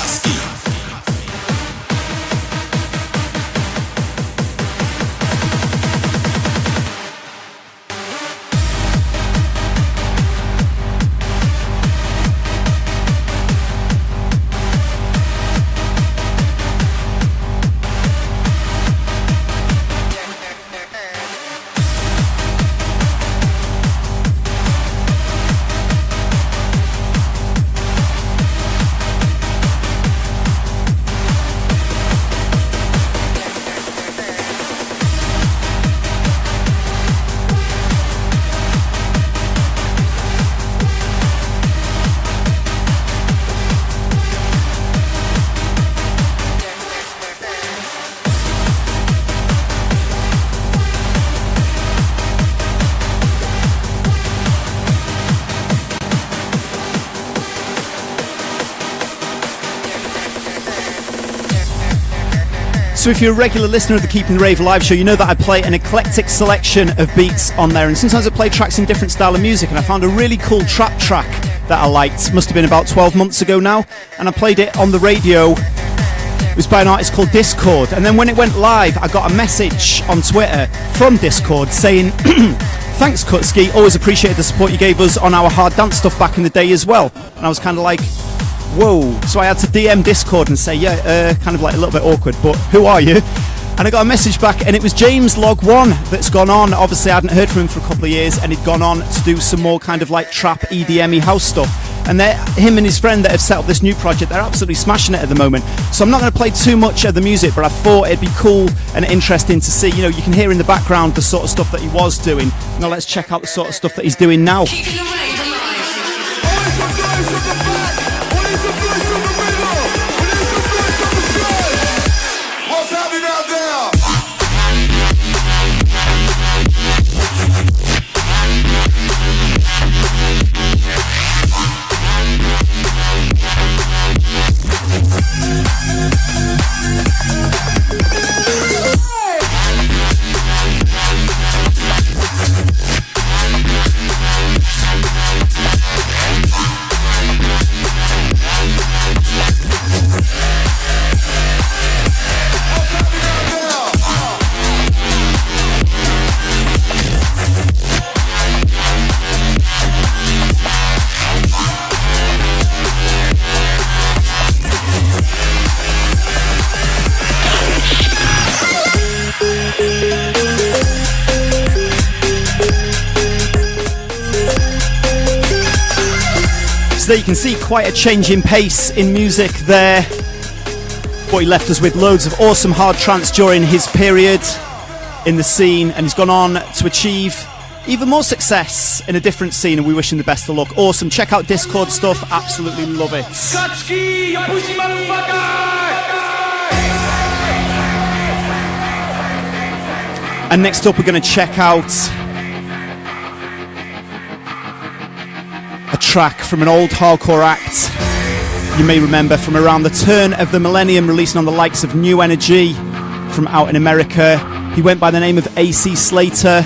So if you're a regular listener of the Keeping the Rave Alive show, you know that I play an eclectic selection of beats on there, and sometimes I play tracks in different style of music, and I found a really cool trap track that I liked. Must have been about 12 months ago now, and I played it on the radio. It was by an artist called Discord, and then when it went live, I got a message on Twitter from Discord saying, thanks Kutski, always appreciated the support you gave us on our hard dance stuff back in the day as well. And I was kind of like, whoa. So I had to DM Discord and say, kind of like a little bit awkward, but who are you? And I got a message back, and it was James Log One that's gone on. Obviously I hadn't heard from him for a couple of years, and he'd gone on to do some more kind of like trap EDM-y house stuff. And him and his friend that have set up this new project, they're absolutely smashing it at the moment. So I'm not going to play too much of the music, but I thought it'd be cool and interesting to see. You can hear in the background the sort of stuff that he was doing. Now let's check out the sort of stuff that he's doing now. So there you can see quite a change in pace in music there. But he left us with loads of awesome hard trance during his period in the scene, and he's gone on to achieve even more success in a different scene, and we wish him the best of luck. Awesome. Check out Discord stuff. Absolutely love it. Kutski, you pussy motherfucker! And next up we're going to check out a track from an old hardcore act you may remember from around the turn of the millennium, releasing on the likes of New Energy, from out in America. He went by the name of AC Slater.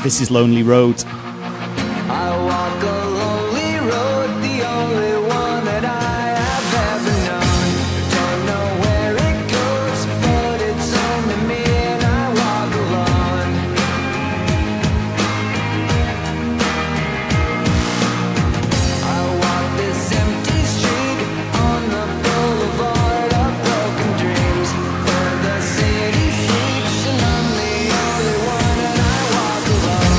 This is Lonely Road. I walk a lonely road, the only one that I have ever known. Don't know where it goes, but it's only me and I walk alone. I walk this empty street on the boulevard of broken dreams, where the city sleeps and I'm the only one and I walk alone.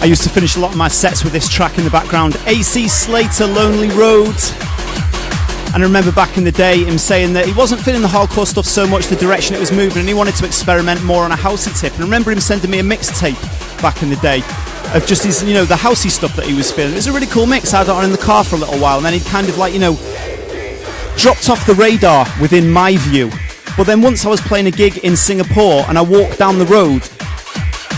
I used to finish a lot of my sets with this track in the background, AC Slater, Lonely Road. And I remember back in the day him saying that he wasn't feeling the hardcore stuff so much, the direction it was moving, and he wanted to experiment more on a housey tip. And I remember him sending me a mixtape back in the day of just his, you know, the housey stuff that he was feeling. It was a really cool mix. I had it on in the car for a little while, and then he kind of like, you know, dropped off the radar within my view. But then once I was playing a gig in Singapore and I walked down the road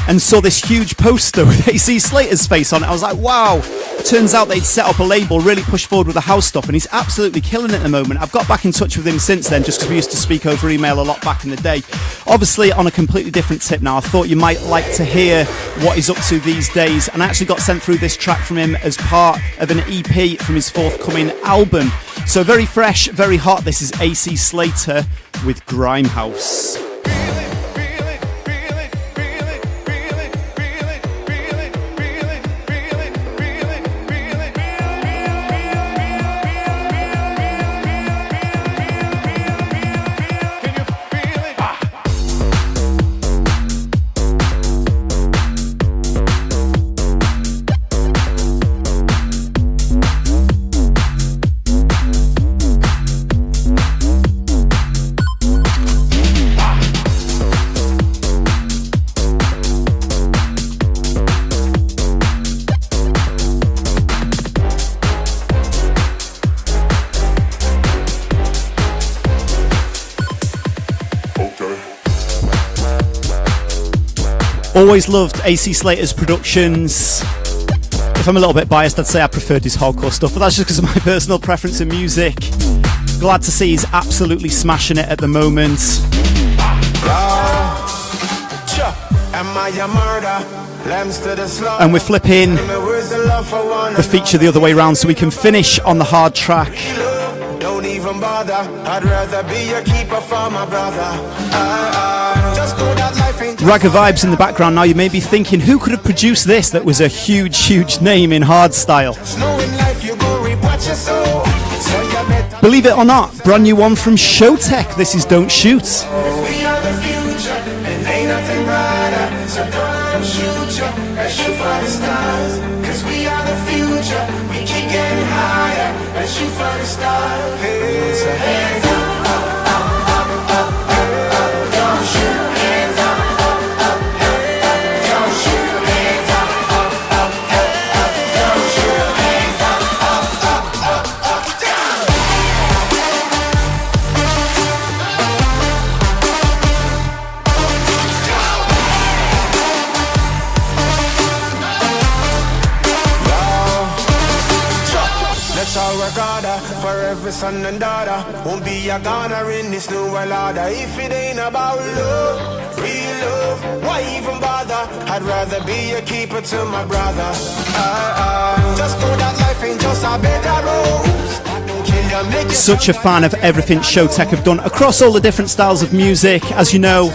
and saw this huge poster with AC Slater's face on it, I was like, wow. Turns out they'd set up a label, really pushed forward with the house stuff, and he's absolutely killing it at the moment. I've got back in touch with him since then, just because we used to speak over email a lot back in the day. Obviously, on a completely different tip now, I thought you might like to hear what he's up to these days, and I actually got sent through this track from him as part of an EP from his forthcoming album. So very fresh, very hot. This is AC Slater with Grimehouse. Always loved AC Slater's productions. If I'm a little bit biased, I'd say I preferred his hardcore stuff, but that's just because of my personal preference in music. Glad to see he's absolutely smashing it at the moment. And we're flipping the feature the other way around so we can finish on the hard track. Don't even bother, I'd rather be a keeper for my brother. Just know that life ain't Ragga Vibes in the background now. You may be thinking, who could have produced this that was a huge, huge name in hardstyle? Believe it or not, brand new one from Showtech. This is Don't Shoot. We are the future, and ain't nothing brighter. So don't let them shoot you, let's shoot for the stars. Cause we are the future, we keep getting higher. Let's shoot for the stars. Hey, so hands up. For every son and daughter, won't be a goner in this new world order. If it ain't about love, Real love, why even bother? I'd rather be a keeper to my brother. Just know that life ain't just a bed of roses. Such a fan of everything Showtek have done across all the different styles of music. As you know,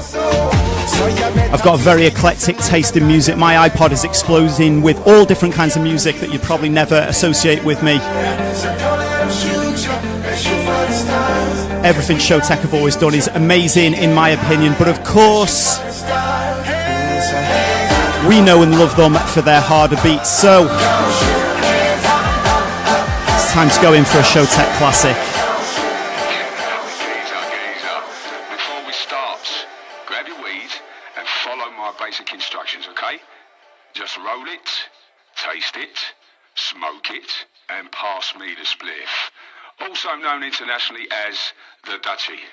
I've got a very eclectic taste in music. My iPod is exploding with all different kinds of music that you'd probably never associate with me. Everything Showtek have always done is amazing in my opinion, but of course we know and love them for their harder beats, so it's time to go in for a Showtek classic. Before we start, grab your weed and follow my basic instructions, okay? Just roll it, taste it, smoke it, and pass me the spliff. Also known internationally as the Dutchie.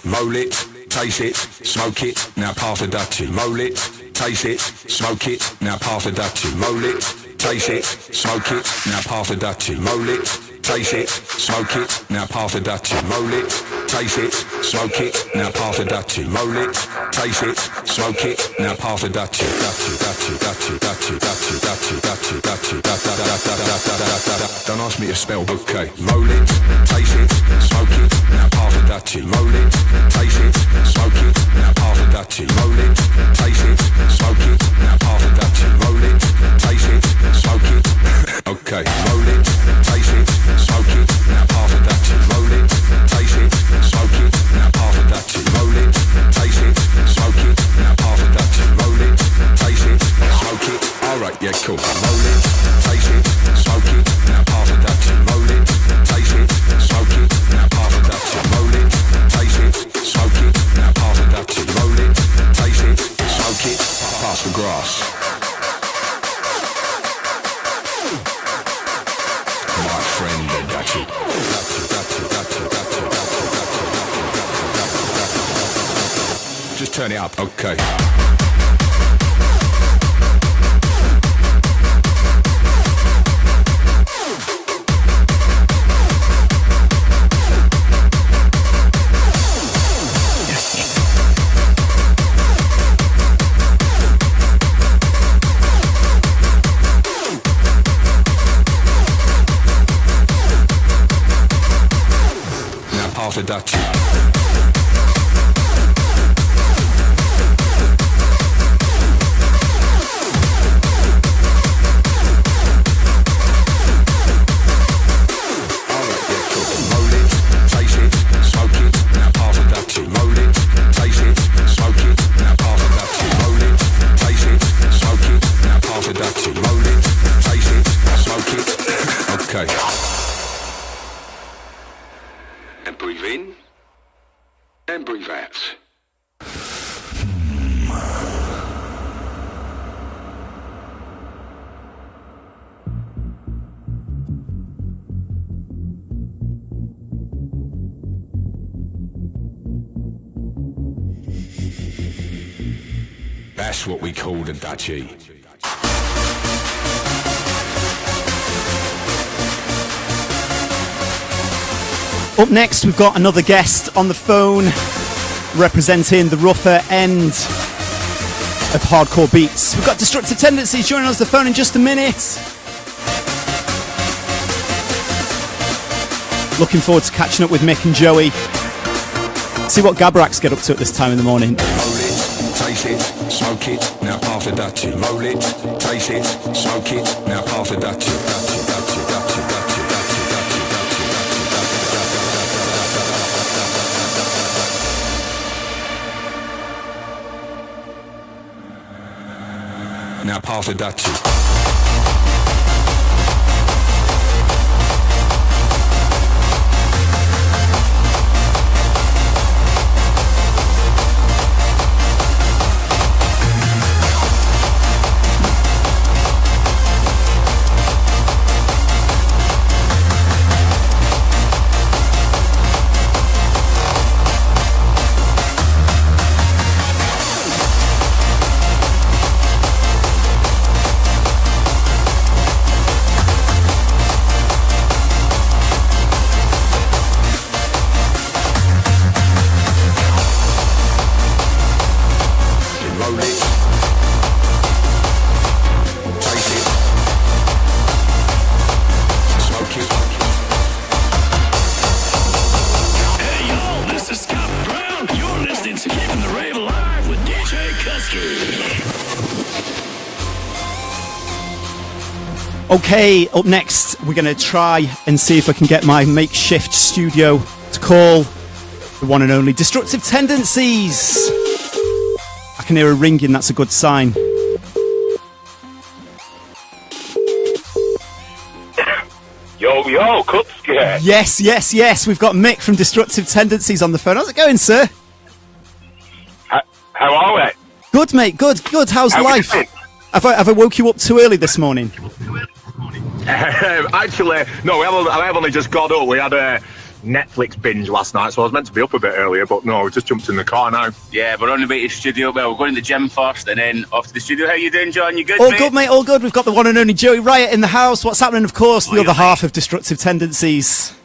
Roll it, taste it, smoke it, now pass the Dutchie. Roll it, taste it, smoke it, now pass the Dutchie. Roll it, taste it, smoke it, now pass the Dutchie. Roll it, taste it, smoke it, now pass the Dutchie. Roll it, taste it, smoke it, now pass the Dutchie. Roll it, taste it, smoke it, now pass the Dutchie. Dutchie, Dutchie, Dutchie, Dutchie, Dutchie, Dutchie, Dutchie, Dutchie. Don't ask me to spell, okay. Roll it, taste it, smoke it, now pass the Dutchie. Roll it, taste it, smoke it, now pass the Dutchie. Roll it, taste it, smoke it, now pass the Dutchie. Roll it, taste it, smoke it. Okay, roll it, taste it, smoke it, now pass the Dutchie. Roll it, taste it, smoke it, now pass the Dutchie. Roll it, taste it, smoke it, now pass the Dutchie. Roll it, taste it, smoke it. Alright, yeah, cool. Roll it, taste it, smoke it, now pass the Dutchie. Roll it, taste it, smoke it, now pass the Dutchie. Roll it, taste it, smoke it, now pass the Dutchie. Roll it, taste it, smoke it, pass the grass. My friend, the Dutchie. Just turn it up, okay. Pass the Dutchie. And breathe in and breathe out. That's what we call the Dutchie. Up next, we've got another guest on the phone representing the rougher end of hardcore beats. We've got Destructive Tendencies joining us on the phone in just a minute. Looking forward to catching up with Mick and Joey. See what Gabraks get up to at this time in the morning. Roll it, taste it, smoke it, now pass the Dutchie. Roll it, taste it, smoke it, now pass the Dutchie. Dutchie, Dutchie, Dutchie, Dutchie, Dutchie, Dutchie, Dutchie. Now pass the Dutchie. Okay, up next, we're going to try and see if I can get my makeshift studio to call the one and only Destructive Tendencies. I can hear a ringing, that's a good sign. Yo, Kutski. Yes, we've got Mick from Destructive Tendencies on the phone. How's it going, sir? How are we? Good, mate, good. How's life? Have I woke you up too early this morning? Actually, no, I have only just got up. We had a Netflix binge last night, so I was meant to be up a bit earlier, but no, we just jumped in the car now. Yeah, we're on the way to the studio. Well, we're going to the gym first and then off to the studio. How you doing, John? You good, All good, mate, all good. We've got the one and only Joey Riot in the house. What's happening, of course, the other half of Destructive Tendencies.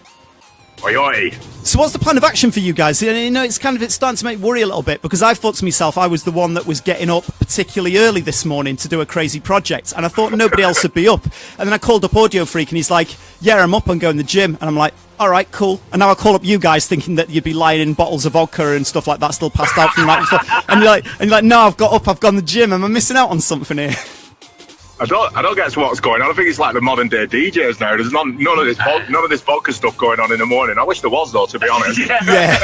Oi. So what's the plan of action for you guys? You know, it's starting to make worry a little bit, because I thought to myself I was the one that was getting up particularly early this morning to do a crazy project, and I thought nobody else would be up. And then I called up Audiofreq, and he's like, yeah, I'm up, I'm going to the gym. And I'm like, all right, cool. And now I call up you guys thinking that you'd be lying in bottles of vodka and stuff like that, still passed out from the night before. And you're like, no, I've got up, I've gone to the gym. Am I missing out on something here? I don't get what's going on. I think it's like the modern day DJs now. There's none of this vodka stuff going on in the morning. I wish there was, though, to be honest. Yeah.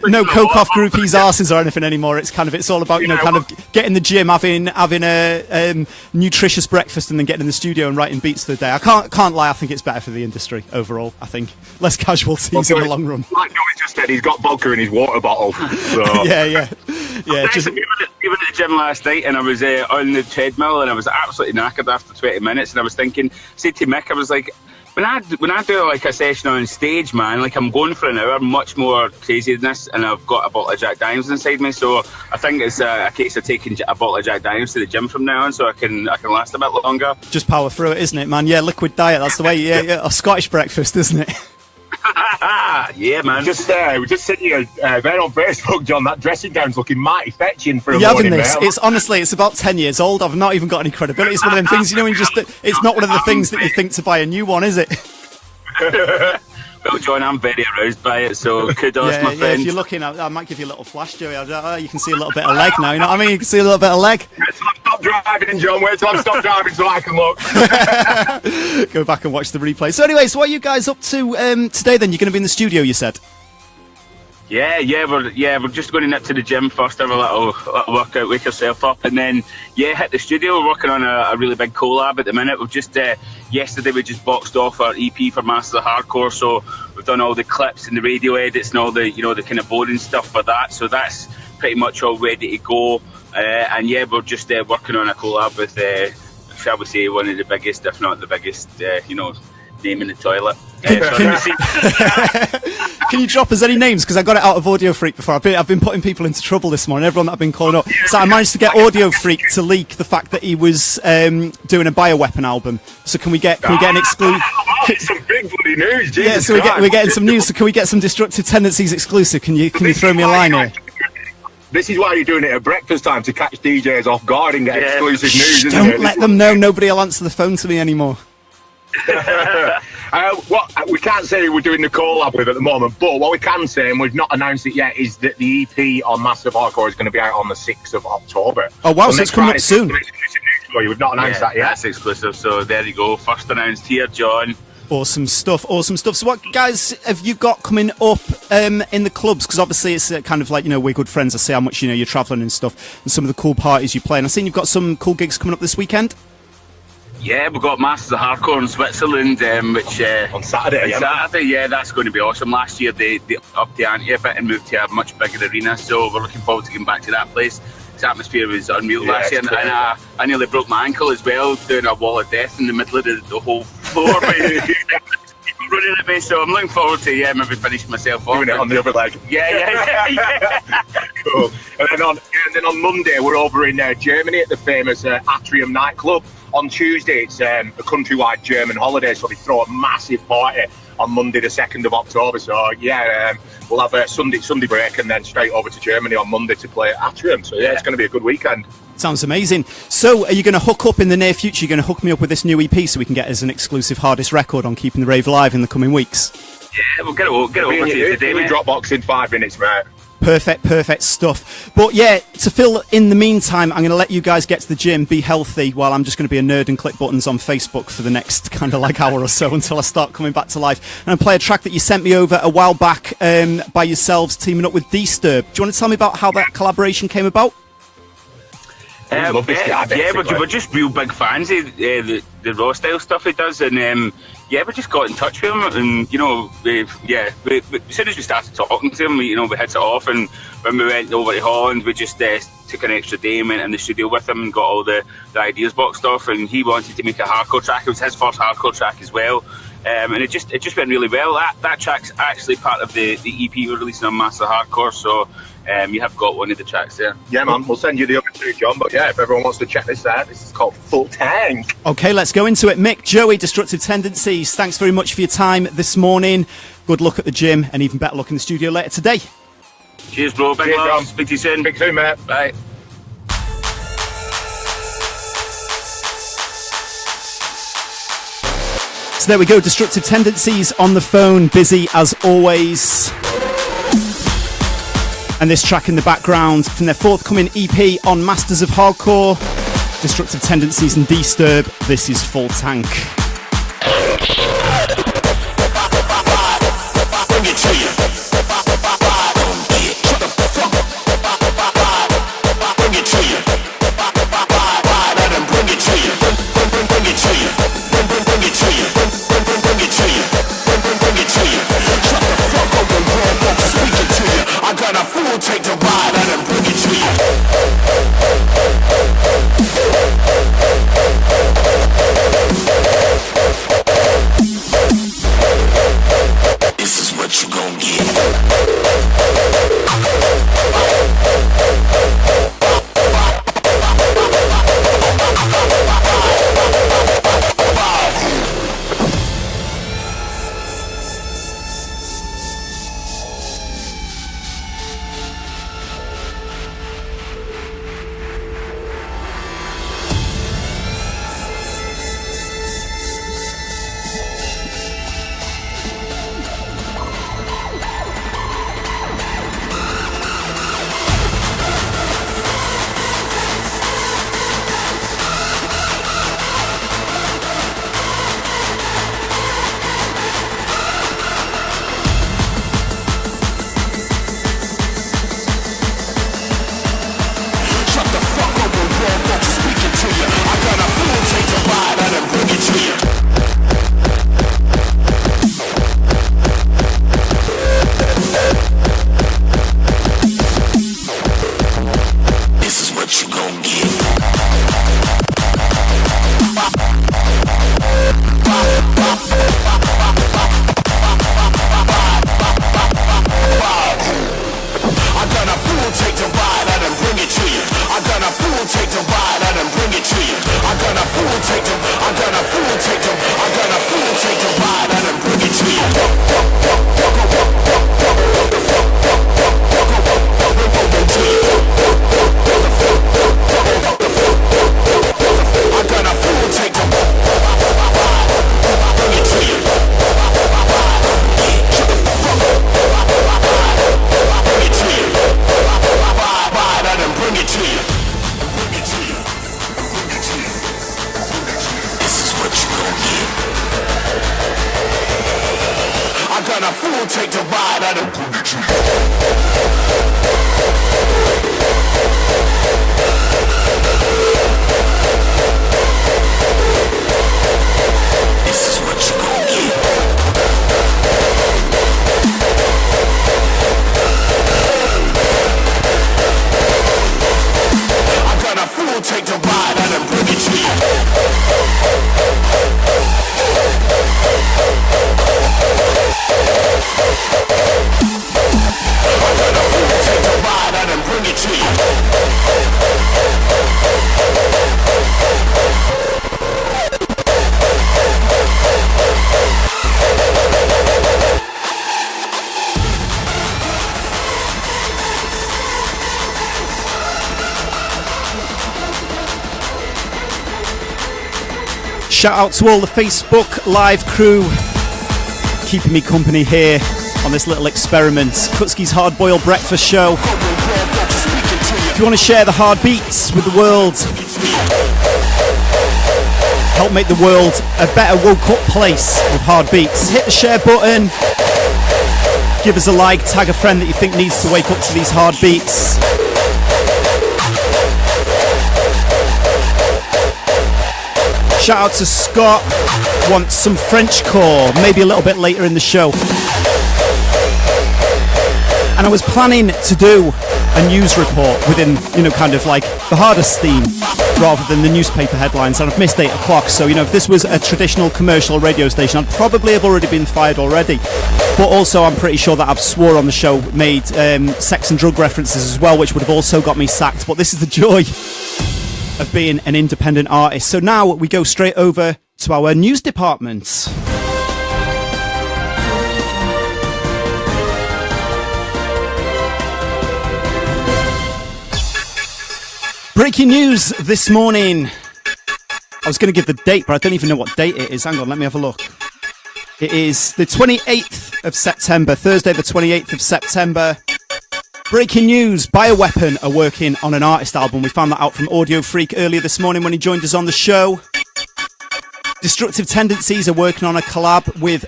No coke off groupies' arses or anything anymore. It's all about kind of getting the gym, having a nutritious breakfast, and then getting in the studio and writing beats for the day. I can't lie. I think it's better for the industry overall. I think less casualties in the long run. Like Joey just said, he's got vodka in his water bottle. So. Yeah. We went to the gym last night, and I was on the treadmill, and I was absolutely knackered after 20 minutes, and I was thinking, said to Mick, I was like, when I do like a session on stage, man, like I'm going for an hour, much more crazy than this, and I've got a bottle of Jack Daniels inside me, so I think it's a case of taking a bottle of Jack Daniels to the gym from now on, so I can last a bit longer. Just power through it, isn't it, man? Yeah, liquid diet, that's the way. Yeah, a Scottish breakfast, isn't it? Yeah, man. We just sent you there on Facebook, John. That dressing gown's looking mighty fetching for a morning. Having this? It's honestly, it's about 10 years old. I've not even got any credibility. It's one of them things, when it's not one of the things that you think to buy a new one, is it? Well, John, I'm very aroused by it, so kudos, my friend. Yeah, if you're looking, I might give you a little flash, Joey. You can see a little bit of leg now, you know what I mean? You can see a little bit of leg. Wait till I stop driving, John. Wait till I stop driving so I can look. Go back and watch the replay. So anyways, what are you guys up to today then? You're going to be in the studio, you said? Yeah, we're just going to nip to the gym first, have a little workout, wake yourself up, and then hit the studio. We're working on a really big collab at the minute. We've just yesterday we just boxed off our EP for Masters of Hardcore, so we've done all the clips and the radio edits and all the the kind of boring stuff for that. So that's pretty much all ready to go. And we're just working on a collab with shall we say one of the biggest, if not the biggest, name in the toilet. Can you drop us any names? Because I got it out of Audiofreq before. I've been putting people into trouble this morning. Everyone that I've been calling up. So I managed to get Audiofreq to leak the fact that he was doing a bioweapon album. So can we get an exclusive? Some big bloody news. Jesus yeah, so we're getting some news. So can we get some Destructive Tendencies exclusive? Can you throw me a line here? This is why you're doing it at breakfast time, to catch DJs off guard and get exclusive news. Don't let them know. Nobody will answer the phone to me anymore. What we can't say we're doing the collab with at the moment, but what we can say, and we've not announced it yet, is that the EP on Massive Hardcore is going to be out on the 6th of October. Oh wow, so it's coming up soon. We've not announced that yet. That's exclusive, so there you go. First announced here, John. Awesome stuff. So what, guys, have you got coming up in the clubs? Because obviously it's kind of like, we're good friends. I see how much, you're travelling and stuff, and some of the cool parties you play. And I've seen you've got some cool gigs coming up this weekend. Yeah, we've got Masters of Hardcore in Switzerland, which... on Saturday, that's going to be awesome. Last year, they upped the ante a bit and moved to a much bigger arena, so we're looking forward to getting back to that place. The atmosphere was unreal last year, and I nearly broke my ankle as well, doing a wall of death in the middle of the whole floor. People running at me, so I'm looking forward to maybe finishing myself off. Doing it on the other leg. Yeah. Cool. And then on Monday, we're over in Germany at the famous Atrium nightclub. On Tuesday, it's a countrywide German holiday, so they throw a massive party on Monday, the 2nd of October. So, we'll have a Sunday break and then straight over to Germany on Monday to play at Atrium. So, it's going to be a good weekend. Sounds amazing. So, are you going to hook up in the near future? You're going to hook me up with this new EP so we can get as an exclusive hardest record on Keeping the Rave Alive in the coming weeks? Yeah, we'll get it over to you today, mate. Dropbox in 5 minutes, mate. Perfect stuff. But yeah, to fill in the meantime, I'm going to let you guys get to the gym, be healthy, while I'm just going to be a nerd and click buttons on Facebook for the next kind of like hour or so until I start coming back to life. And I play a track that you sent me over a while back by yourselves teaming up with Disturb. Do you want to tell me about how that collaboration came about? We're just real big fans of the raw style stuff he does, and we just got in touch with him, and as soon as we started talking to him, we hit it off, and when we went over to Holland, we just took an extra day and went in the studio with him and got all the ideas boxed off, and he wanted to make a hardcore track. It was his first hardcore track as well. And it just went really well. That track's actually part of the EP we're releasing on Master Hardcore, so you have got one of the tracks there. Yeah, man, we'll send you the other two, John. But yeah, if everyone wants to check this out, this is called Full Tank. Okay, let's go into it. Mick, Joey, Destructive Tendencies, thanks very much for your time this morning. Good luck at the gym, and even better luck in the studio later today. Cheers, bro. Big love. Speak to you soon. Speak soon, mate. Bye. So there we go, Destructive Tendencies on the phone, busy as always. And this track in the background from their forthcoming EP on Masters of Hardcore, Destructive Tendencies and Disturb, this is Full Tank. Bring it to you. Bring it to you. Let him bring it to you. Bring it to you. Bring it to you. Bring it to you. Bring it to you. Shut the fuck up and roll up, speaking to you. I got a fool take the ride, let him bring it to you. This is what you gon' get. Shout out to all the Facebook Live crew keeping me company here on this little experiment. Kutski's Hard-Boiled Breakfast Show. If you want to share the hard beats with the world, help make the world a better woke-up place with hard beats, hit the share button, give us a like, tag a friend that you think needs to wake up to these hard beats. Shout out to Scott, wants some Frenchcore, maybe a little bit later in the show. And I was planning to do a news report within, kind of like the hardest theme rather than the newspaper headlines, and I've missed 8 o'clock, so if this was a traditional commercial radio station, I'd probably have already been fired already. But also I'm pretty sure that I've swore on the show, made sex and drug references as well, which would have also got me sacked. But this is the joy of being an independent artist. So now we go straight over to our news department. Breaking news this morning. I was going to give the date, but I don't even know what date it is. Hang on, let me have a look. It is the 28th of September, Thursday the 28th of September. Breaking news, Bioweapon are working on an artist album. We found that out from Audiofreq earlier this morning when he joined us on the show. Destructive Tendencies are working on a collab with,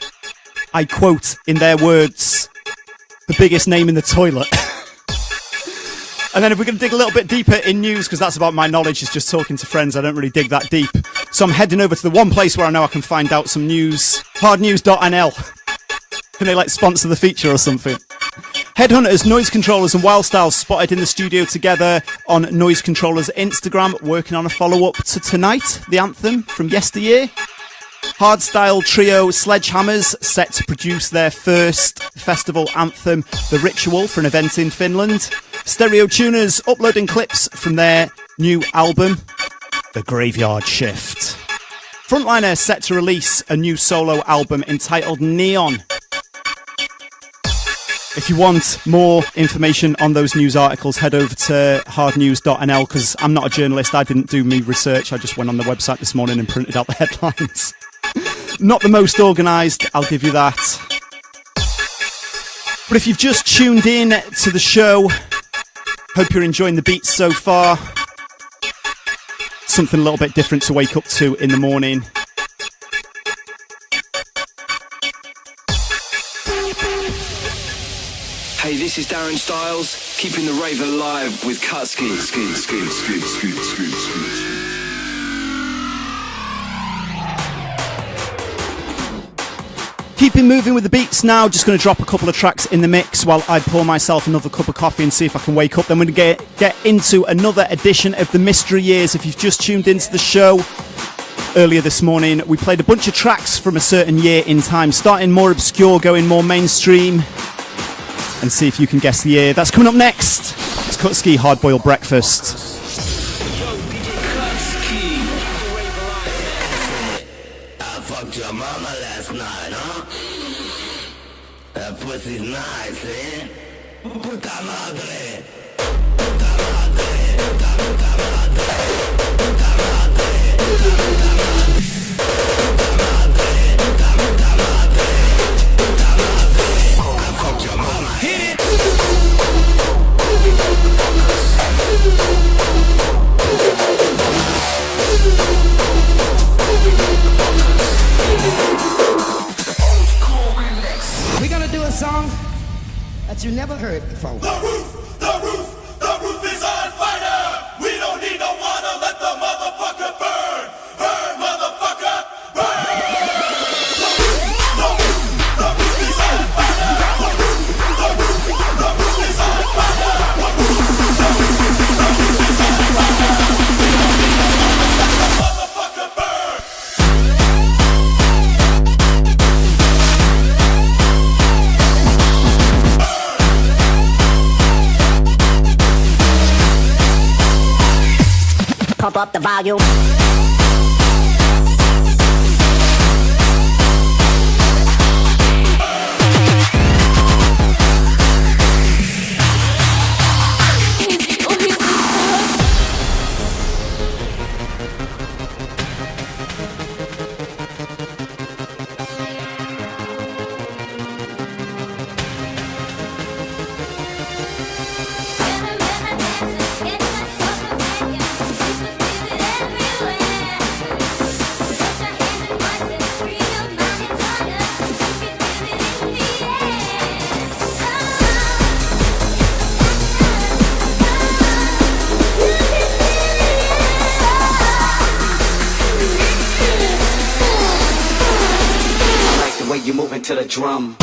I quote, in their words, the biggest name in the toilet. And then if we're going to dig a little bit deeper in news, because that's about my knowledge, is just talking to friends, I don't really dig that deep. So I'm heading over to the one place where I know I can find out some news, hardnews.nl. Can they sponsor the feature or something? Headhunters, Noise Controllers and Wildstyle spotted in the studio together on Noise Controllers' Instagram, working on a follow-up to Tonight, the anthem from yesteryear. Hardstyle trio Sledgehammers set to produce their first festival anthem, The Ritual, for an event in Finland. Stereo Tuners uploading clips from their new album, The Graveyard Shift. Frontliner set to release a new solo album entitled Neon. If you want more information on those news articles, head over to hardnews.nl, because I'm not a journalist, I didn't do me research, I just went on the website this morning and printed out the headlines. Not the most organised, I'll give you that. But if you've just tuned in to the show, hope you're enjoying the beats so far. Something a little bit different to wake up to in the morning. Hey, this is Darren Styles, keeping the rave alive with Kutski. Keeping moving with the beats now, just going to drop a couple of tracks in the mix while I pour myself another cup of coffee and see if I can wake up. Then we're going to get into another edition of the Mystery Years. If you've just tuned into the show, earlier this morning we played a bunch of tracks from a certain year in time, starting more obscure, going more mainstream, and see if you can guess the year. That's coming up next. It's Kutski, Hard-Boiled Breakfast. I fucked your mama last night, huh? That pussy's nice, eh? Puta madre. Puta madre. Puta madre. Puta madre. Puta madre. Puta madre. Puta madre. Puta madre. I fucked your mama. Hit it. We're gonna do a song that you never heard before. The roof is on fire. We don't need no water. Let the motherfucker burn. Burn, motherfucker, burn. The roof is on fire. The roof is on fire. The roof is on fire. Let the motherfucker burn. Pump up the volume. you moving to the drum.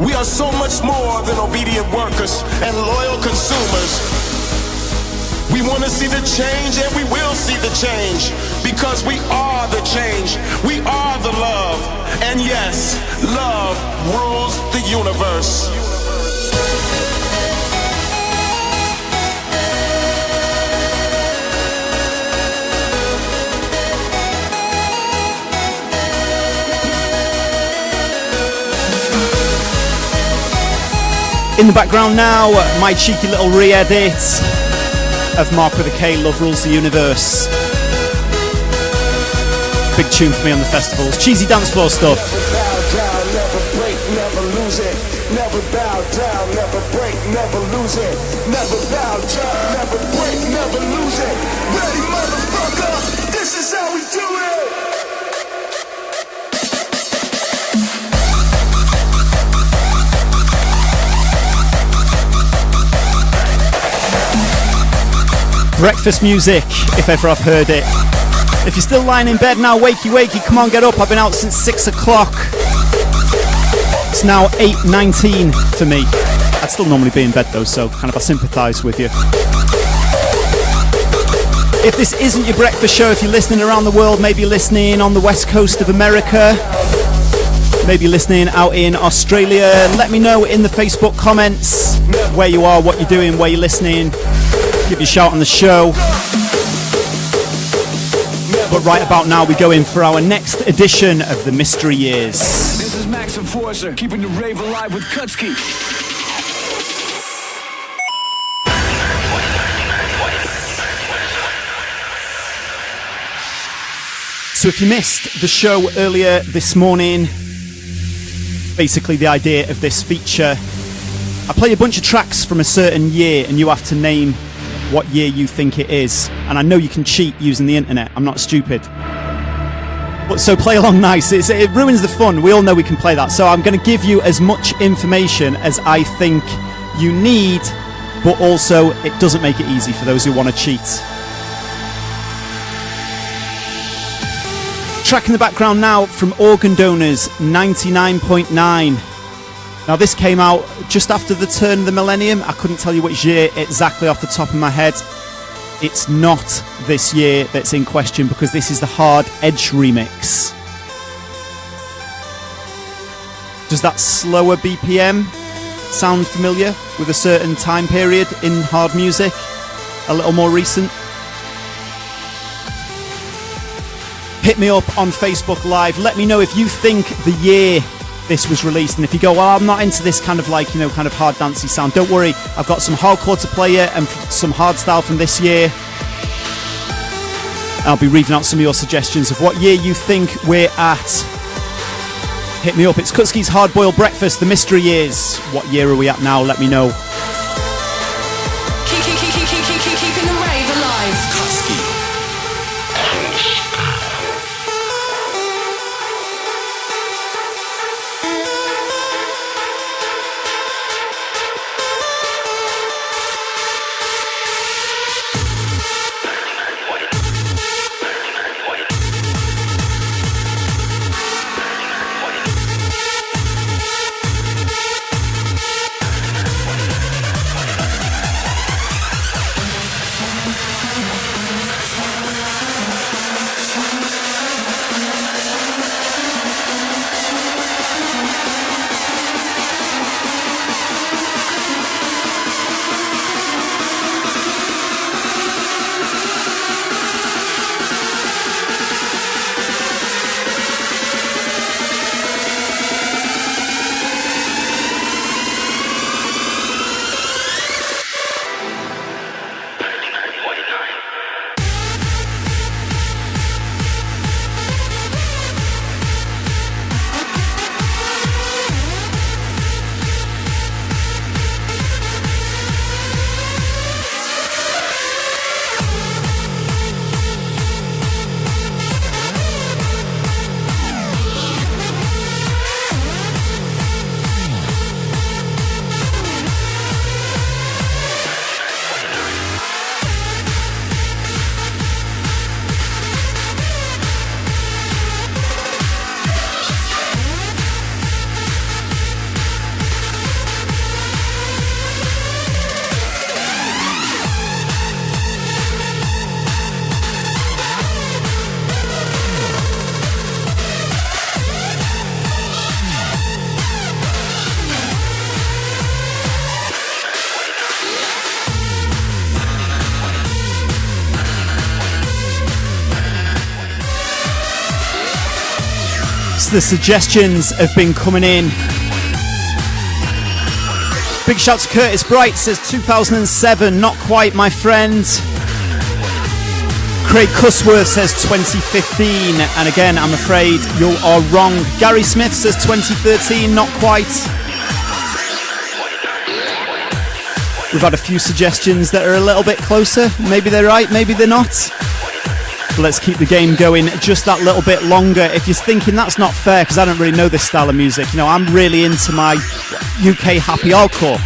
We are so much more than obedient workers and loyal consumers. We want to see the change, and we will see the change, because we are the change. We are the love. And yes, love rules the universe. In the background now, my cheeky little re-edit of Mark with a K, Love Rules the Universe. Big tune for me on the festivals. Cheesy dance floor stuff. Never bow down, never break, never lose it. Never bow down, never break, never lose it. Never bow down, never break, never lose it. Ready, motherfucker, this is how we do it. Breakfast music, if ever I've heard it. If you're still lying in bed now, wakey wakey, come on, get up. I've been out since 6 o'clock. It's now 8:19 for me. I'd still normally be in bed though, so kind of I sympathise with you. If this isn't your breakfast show, if you're listening around the world, maybe you're listening on the west coast of America, maybe you're listening out in Australia, let me know in the Facebook comments where you are, what you're doing, where you're listening. Give you a shout on the show. But right about now, we go in for our next edition of the Mystery Years. This is Max Enforcer, keeping the rave alive with Kutski. So if you missed the show earlier this morning, basically the idea of this feature, I play a bunch of tracks from a certain year and you have to name what year you think it is. And I know you can cheat using the internet, I'm not stupid. But so play along nice, it ruins the fun, we all know we can play that. So I'm going to give you as much information as I think you need, but also it doesn't make it easy for those who want to cheat. Track in the background now from Organ Donors, 99.9. Now this came out just after the turn of the millennium. I couldn't tell you which year exactly off the top of my head. It's not this year that's in question because this is the Hard Edge remix. Does that slower BPM sound familiar with a certain time period in hard music? A little more recent? Hit me up on Facebook Live. Let me know if you think the year this was released, and if you go, well, I'm not into this kind of like, you know, kind of hard dancey sound, don't worry, I've got some hardcore to play you and some hardstyle from this year. I'll be reading out some of your suggestions of what year you think we're at. Hit me up. It's Kutski's Hard Boiled Breakfast, the Mystery Years. What year are we at now? Let me know. The suggestions have been coming in. Big shout to Curtis Bright, says 2007, not quite, my friend. Craig Cusworth says 2015, and again, I'm afraid you are wrong. Gary Smith says 2013, not quite. We've had a few suggestions that are a little bit closer. Maybe they're right, maybe they're not. But let's keep the game going just that little bit longer. If you're thinking that's not fair because I don't really know this style of music, you know, I'm really into my UK happy hardcore.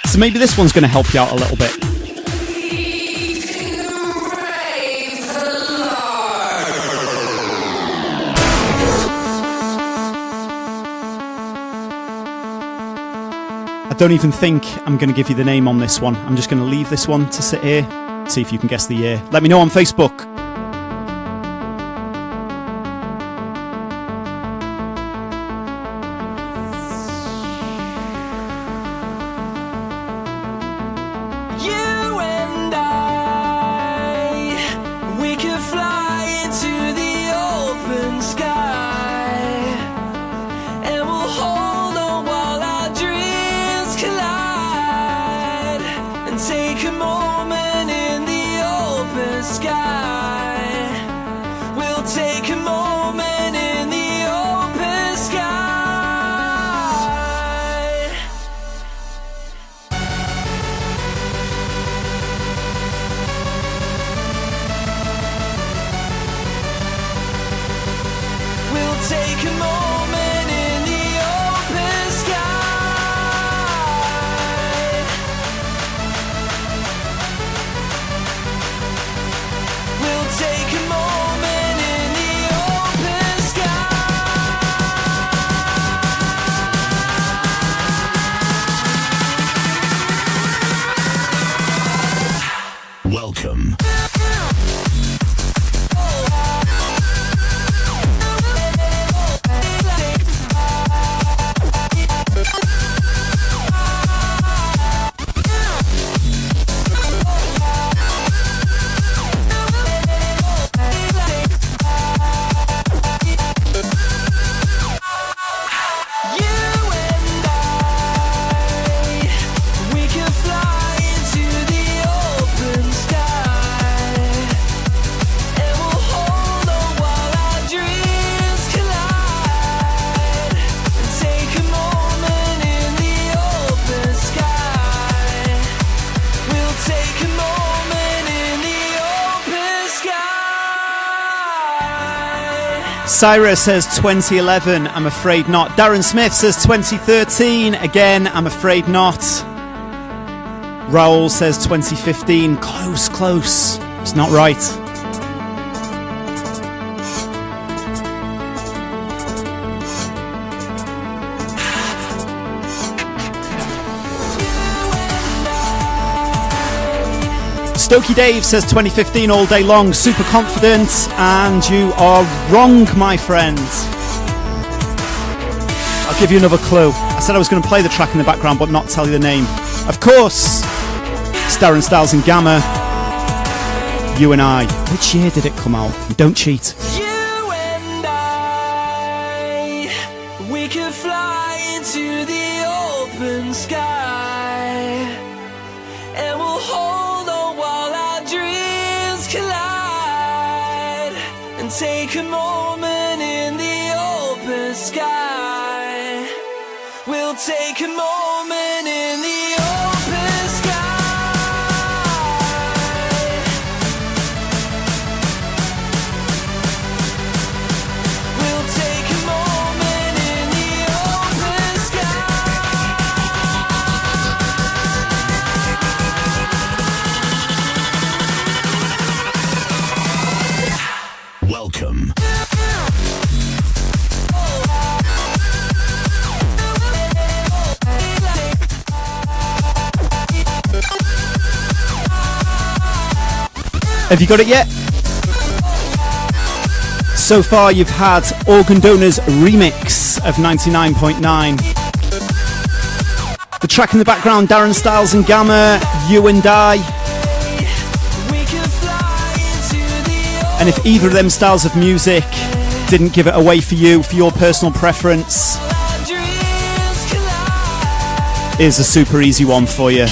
So maybe this one's going to help you out a little bit. I don't even think I'm going to give you the name on this one. I'm just going to leave this one to sit here. See if you can guess the year. Let me know on Facebook. Syra says 2011, I'm afraid not. Darren Smith says 2013, again, I'm afraid not. Raoul says 2015, close. It's not right. Stokey Dave says 2015 all day long, super confident, and you are wrong, my friend. I'll give you another clue. I said I was going to play the track in the background but not tell you the name. Of course, it's Darren Styles and Gamma, You and I. Which year did it come out? Don't cheat. You and I, we could fly into the open sky, and we'll hold on while our dreams collide, and take a moment in the open sky. We'll take a moment in the open sky. We'll take a moment in the open sky. Welcome. Have you got it yet? So far you've had Organ Donor's remix of 99.9. The track in the background, Darren Styles and Gamma, You and I. And if either of them styles of music didn't give it away for you, for your personal preference. Here's a super easy one for you.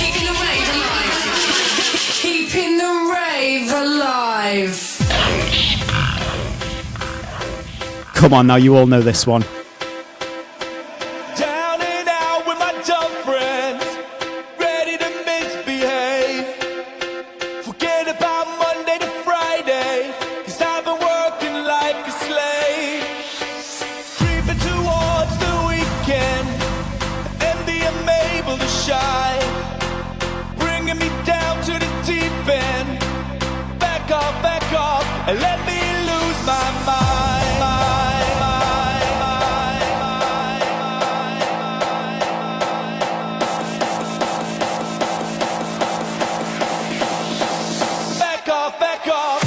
Keeping the rave alive. Come on now, you all know this one. Down and out with my dumb friends, ready to misbehave. Forget about Monday to Friday, 'cause I've been working like a slave. Creeping towards the weekend, envy I'm able to shine. Bringing me down to the deep end. Back off, and let me lose my mind. Back off.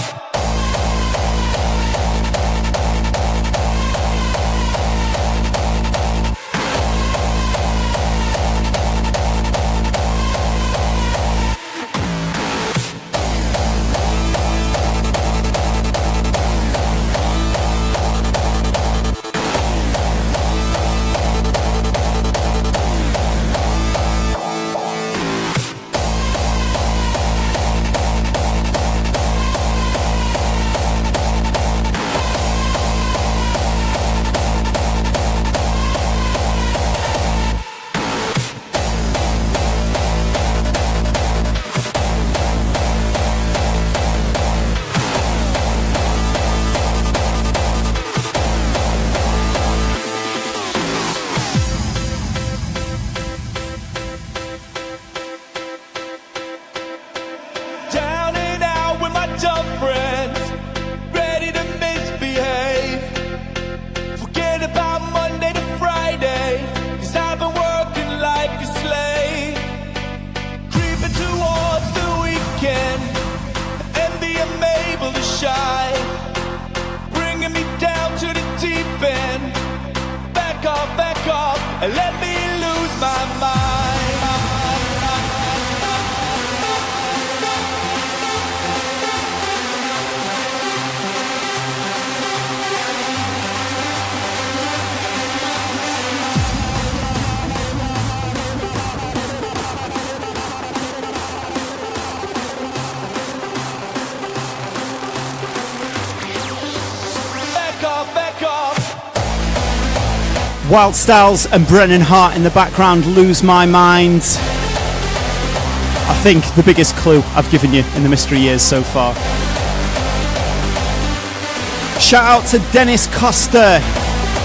Down and out with my dumb friends, ready to misbehave. Forget about Monday to Friday, 'cause I've been working like a slave. Creeping towards the weekend, envy I'm able to shine. Bringing me down to the deep end. Back off, and let me lose my mind. Back off. Wild Styles and Brennan Hart in the background, Lose My Mind. I think the biggest clue I've given you in the mystery years so far. Shout out to Dennis Costa.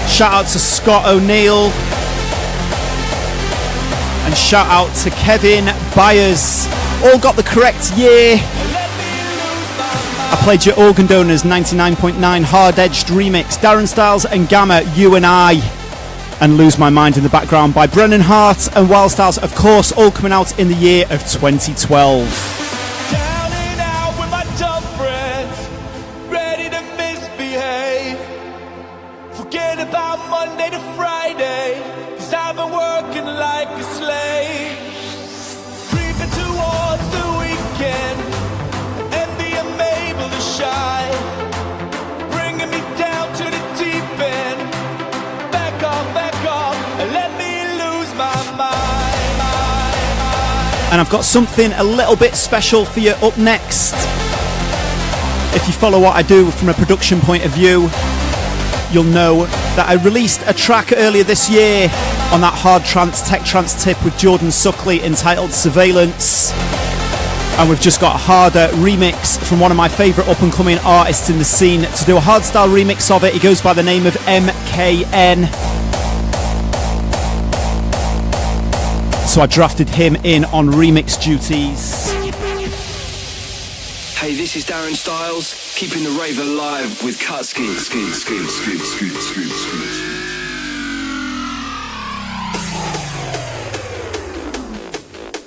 Shout out to Scott O'Neill. And shout out to Kevin Byers. All got the correct year. I played your Organ Donors 99.9 Hard Edged remix. Darren Styles and Gamma, You and I. And Lose My Mind in the background by Brennan Hart and Wild Styles, of course, all coming out in the year of 2012. Down and out with my dumb friends, ready to misbehave. Forget about Monday to Friday, 'cause I've been working like a slave. Creeping towards the weekend, envy I'm able to shine. Bringing me down to the deep end. Back off, and let me lose my mind. And I've got something a little bit special for you up next. If you follow what I do from a production point of view, you'll know that I released a track earlier this year on that hard trance, tech trance tip with Jordan Suckley entitled Surveillance. And we've just got a harder remix from one of my favourite up and coming artists in the scene to do a hardstyle remix of it. He goes by the name of MKN. So I drafted him in on remix duties. Hey, this is Darren Styles, keeping the rave alive with Kutski.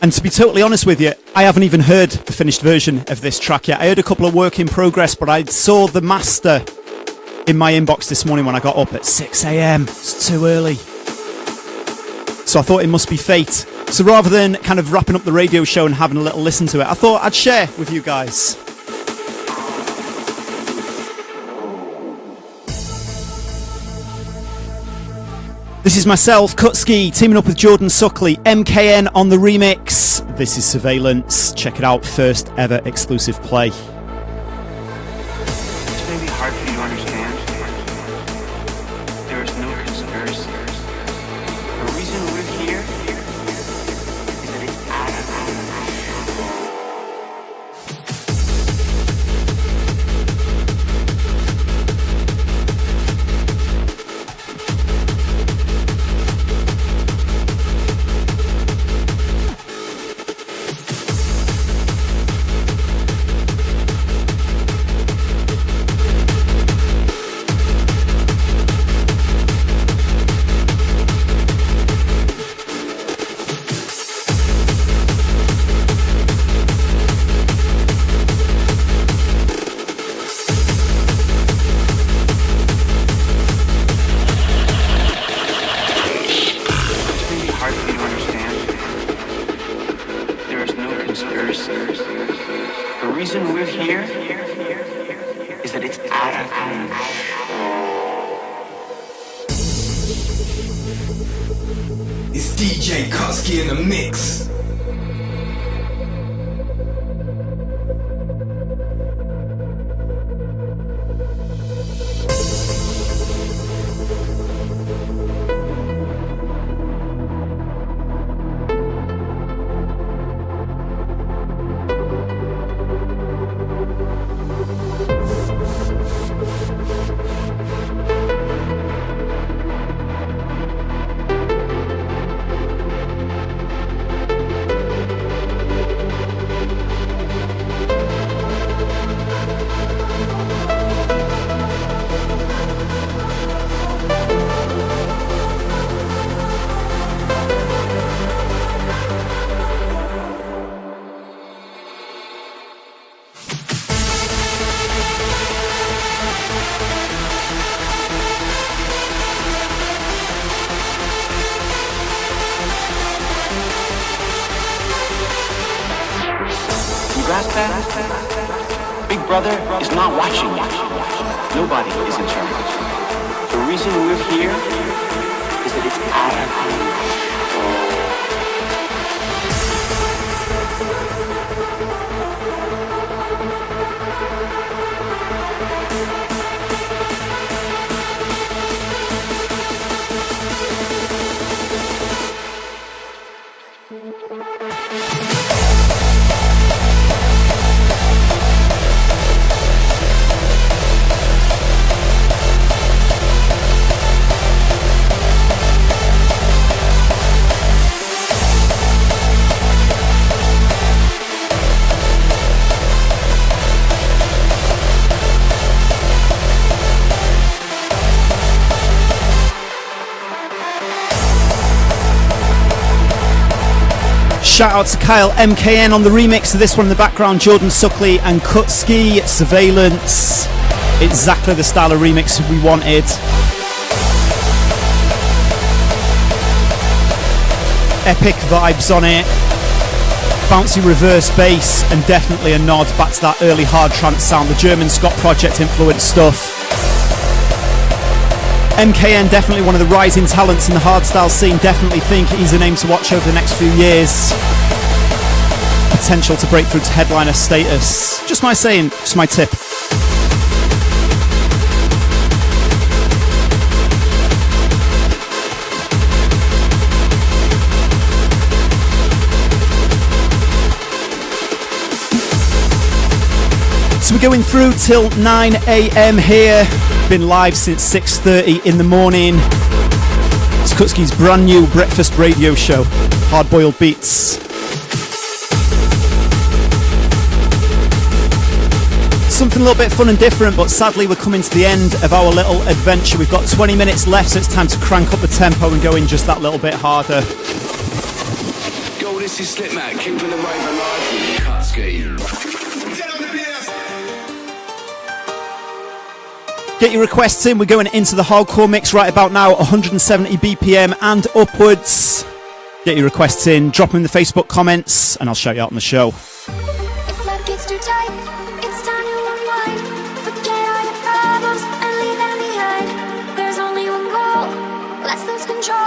And to be totally honest with you, I haven't even heard the finished version of this track yet. I heard a couple of work in progress, but I saw the master in my inbox this morning when I got up at 6 a.m. It's too early. So I thought it must be fate. So rather than kind of wrapping up the radio show and having a little listen to it, I thought I'd share with you guys. This is myself, Kutski, teaming up with Jordan Suckley, MKN on the remix. This is Surveillance. Check it out, first ever exclusive play. It's maybe hard for you to understand. There is no conspiracy. The reason we're here is that it's out of It's DJ Kutski in the mix. Big Brother is not watching you. Nobody is in charge. The reason we're here is that it's out of Shout out to Kyle MKN on the remix of this one in the background, Jordan Suckley and Kutski, Surveillance. Exactly the style of remix we wanted. Epic vibes on it. Bouncy reverse bass and definitely a nod back to that early hard trance sound, the German Scott Project influenced stuff. MKN, definitely one of the rising talents in the hardstyle scene. Definitely think he's a name to watch over the next few years. Potential to break through to headliner status. Just my saying, just my tip. So we're going through till 9 a.m. here. Been live since 6:30 in the morning. It's Kutski's brand new breakfast radio show, Hard Boiled Beats. Something a little bit fun and different, but sadly we're coming to the end of our little adventure. We've got 20 minutes left, so it's time to crank up the tempo and go in just that little bit harder. Yo, this is Slipmatt, keeping the rave alive with Kutski. Get your requests in. We're going into the hardcore mix right about now, 170 BPM and upwards. Get your requests in, drop them in the Facebook comments, and I'll shout you out on the show. If life gets too tight, it's time to unwind. Forget all your problems and leave them behind. There's only one goal, let's lose control.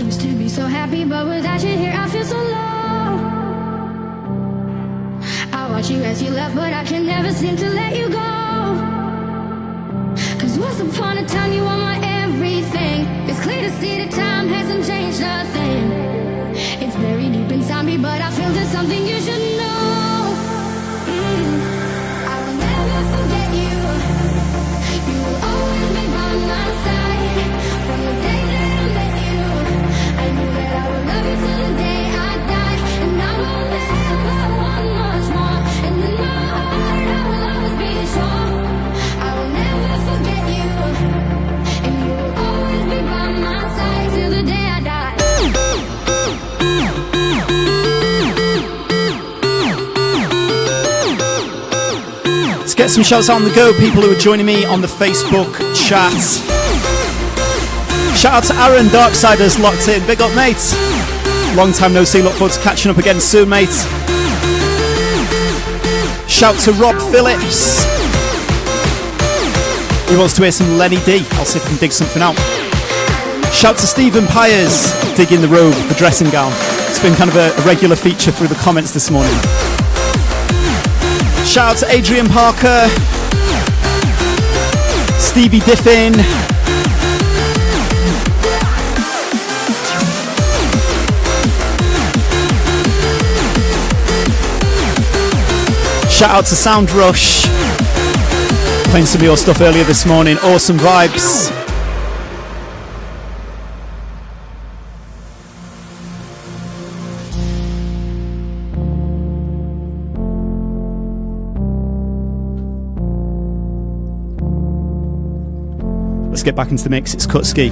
Used to be so happy, but without you here I feel so low. I watch you as you left, but I can never seem to let you go. Cause once upon a time you were my everything. It's clear to see that time hasn't changed a thing. It's buried deep inside me, but I feel there's something you should know. I will never forget you. You will always be by my side. From the day that I met you, I knew that I would love you till the day I die. And I will never want much more. And in my heart I will always be sure. I will never forget you. And you will always be by my side till the day I die. Let's get some shouts on the go, people who are joining me on the Facebook chat. Shout out to Aaron, Darksiders locked in. Big up, mate. Long time no see, look forward to catching up again soon, mate. Shout to Rob Phillips. He wants to hear some Lenny D. I'll see if I can dig something out. Shout to Stephen Pyers, digging the robe, the dressing gown. It's been kind of a regular feature through the comments this morning. Shout out to Adrian Parker, Stevie Diffin, shout out to Sound Rush, playing some of your stuff earlier this morning, awesome vibes. Let's get back into the mix. It's Kutski.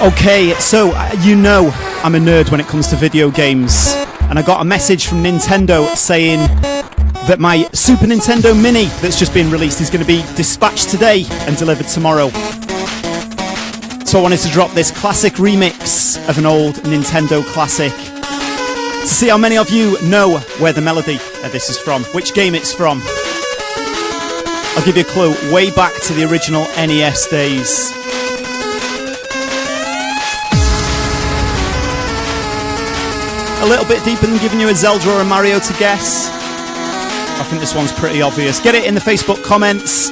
Okay, so you know I'm a nerd when it comes to video games, and I got a message from Nintendo saying that my Super Nintendo Mini that's just been released is going to be dispatched today and delivered tomorrow. So I wanted to drop this classic remix of an old Nintendo classic to see how many of you know where the melody of this is from, which game it's from. I'll give you a clue, way back to the original NES days. A little bit deeper than giving you a Zelda or a Mario to guess. I think this one's pretty obvious. Get it in the Facebook comments.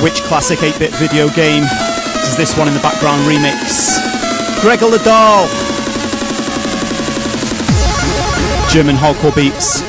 Which classic 8-bit video game does this one in the background remix? Gregor Ledal. German hardcore beats.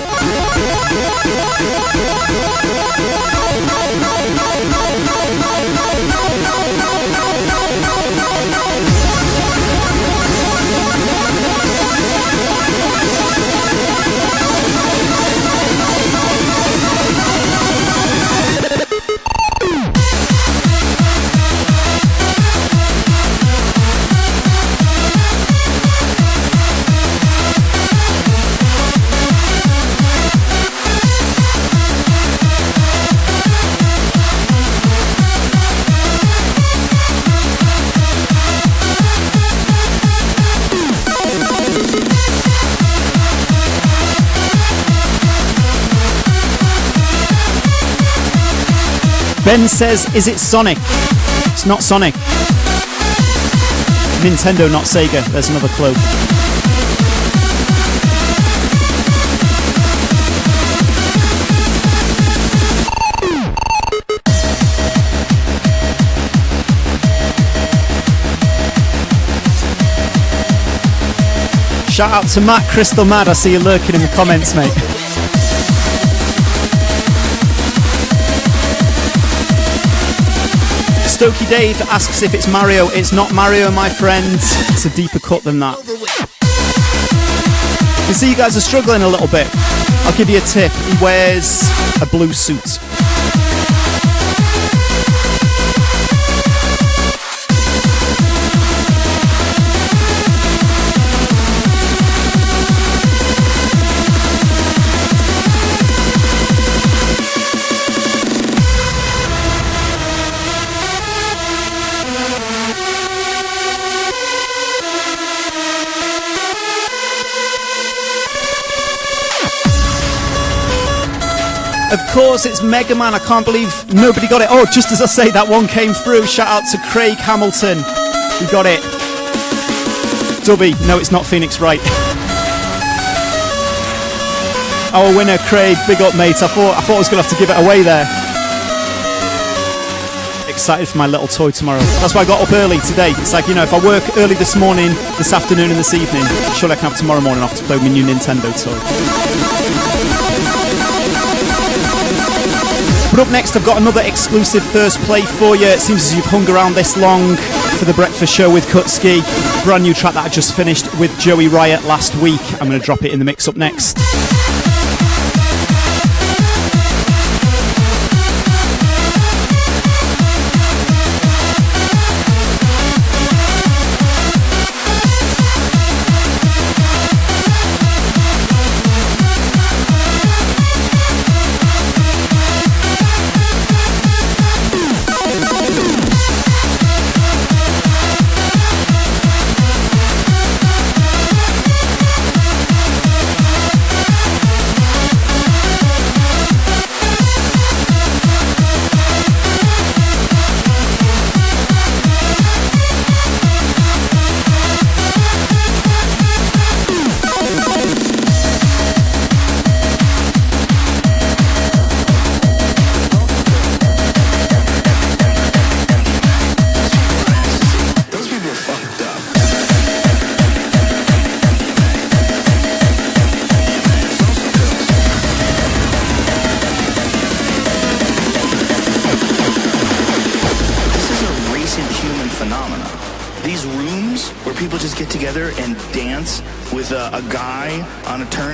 Ben says, is it Sonic? It's not Sonic. Nintendo, not Sega. There's another clue. Shout out to Matt Crystal Mad. I see you lurking in the comments, mate. Stokey Dave asks if it's Mario. It's not Mario, my friend. It's a deeper cut than that. You see, you guys are struggling a little bit. I'll give you a tip. He wears a blue suit. Of course, it's Mega Man. I can't believe nobody got it. Oh, just as I say, that one came through. Shout out to Craig Hamilton. We got it. Dubby. No, it's not Phoenix Wright. Our winner, Craig. Big up, mate. I thought I was going to have to give it away there. Excited for my little toy tomorrow. That's why I got up early today. It's like, you know, if I work early this morning, this afternoon and this evening, surely I can have tomorrow morning off to play with my new Nintendo toy. But up next, I've got another exclusive first play for you. It seems as you've hung around this long for the breakfast show with Kutski. Brand new track that I just finished with Joey Riot last week. I'm going to drop it in the mix up next.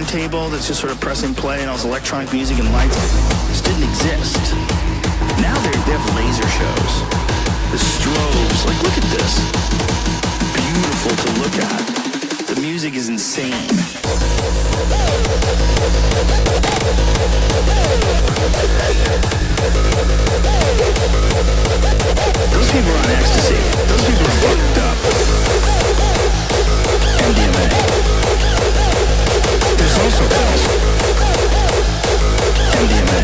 Table that's just sort of pressing play and all this electronic music and lights. This didn't exist. Now they have laser music is insane. Those people are on ecstasy. Those people are fucked up. MDMA. There's also pills. MDMA.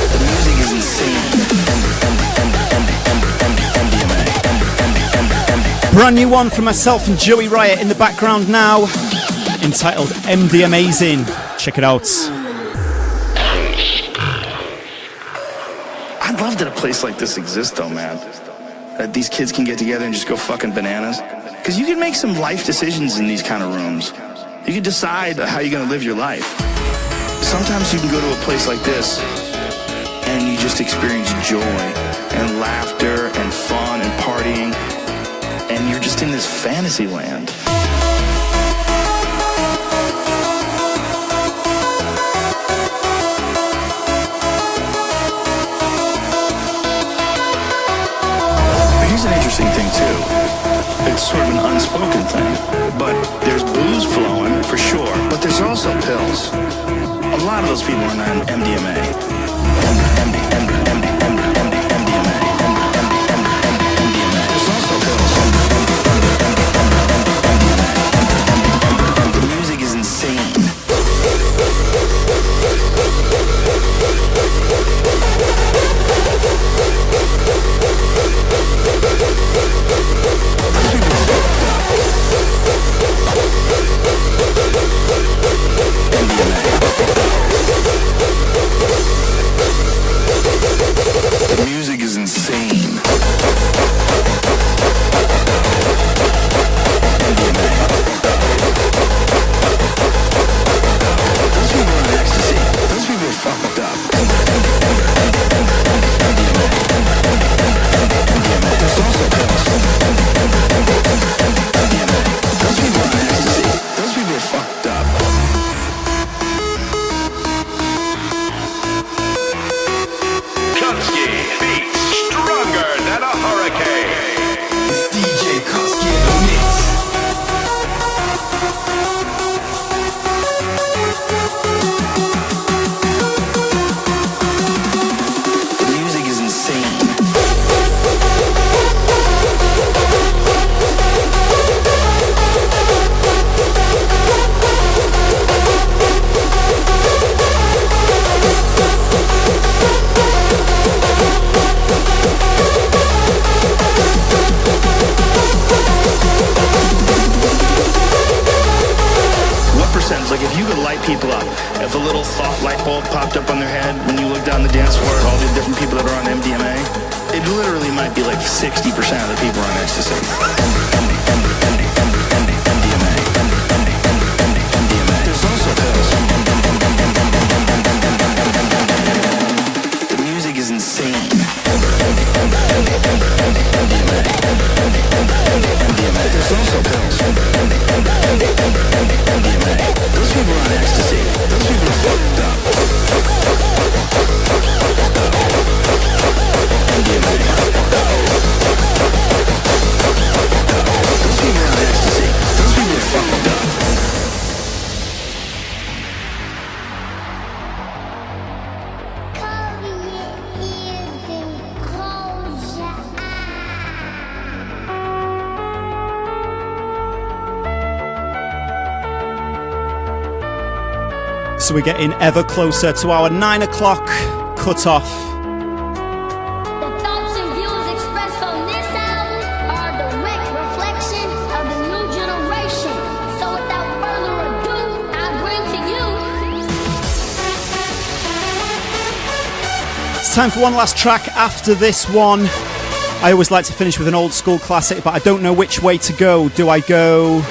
The music is insane. Brand new one from myself and Joey Riot in the background now, entitled MDMazing. Check it out. I'd love that a place like this exists, though, man. That these kids can get together and just go fucking bananas. Because you can make some life decisions in these kind of rooms. You can decide how you're going to live your life. Sometimes you can go to a place like this and you just experience joy and laughter and fun and partying. And you're just in this fantasy land. Here's an interesting thing too. It's sort of an unspoken thing, but there's booze flowing for sure, but there's also pills. A lot of those people are on MDMA. There's also pills. The music is insane. The music is insane. Those people are on ecstasy. Those people are fucked up. There's also pills. Those people are on ecstasy. Those people are fucked up. Kutski beats stronger than a hurricane. It's DJ Kutski in the mix. The music is insane. What percentage, like if you could light people up, if a little thought light bulb popped up on their head when you look down the dance floor at all the different people that are on MDMA, it literally might be like 60% of the people are on ecstasy. There's also pills. The music is insane. There's also pills. Those people are on ecstasy. Those people are fucked up. Those people are on ecstasy. Those people are fucked up. So we're getting ever closer to our 9 o'clock cut-off. The thoughts and views expressed on this album are a direct reflection of the new generation. So without further ado, I bring to you. It's time for one last track after this one. I always like to finish with an old school classic, but I don't know which way to go. Do I go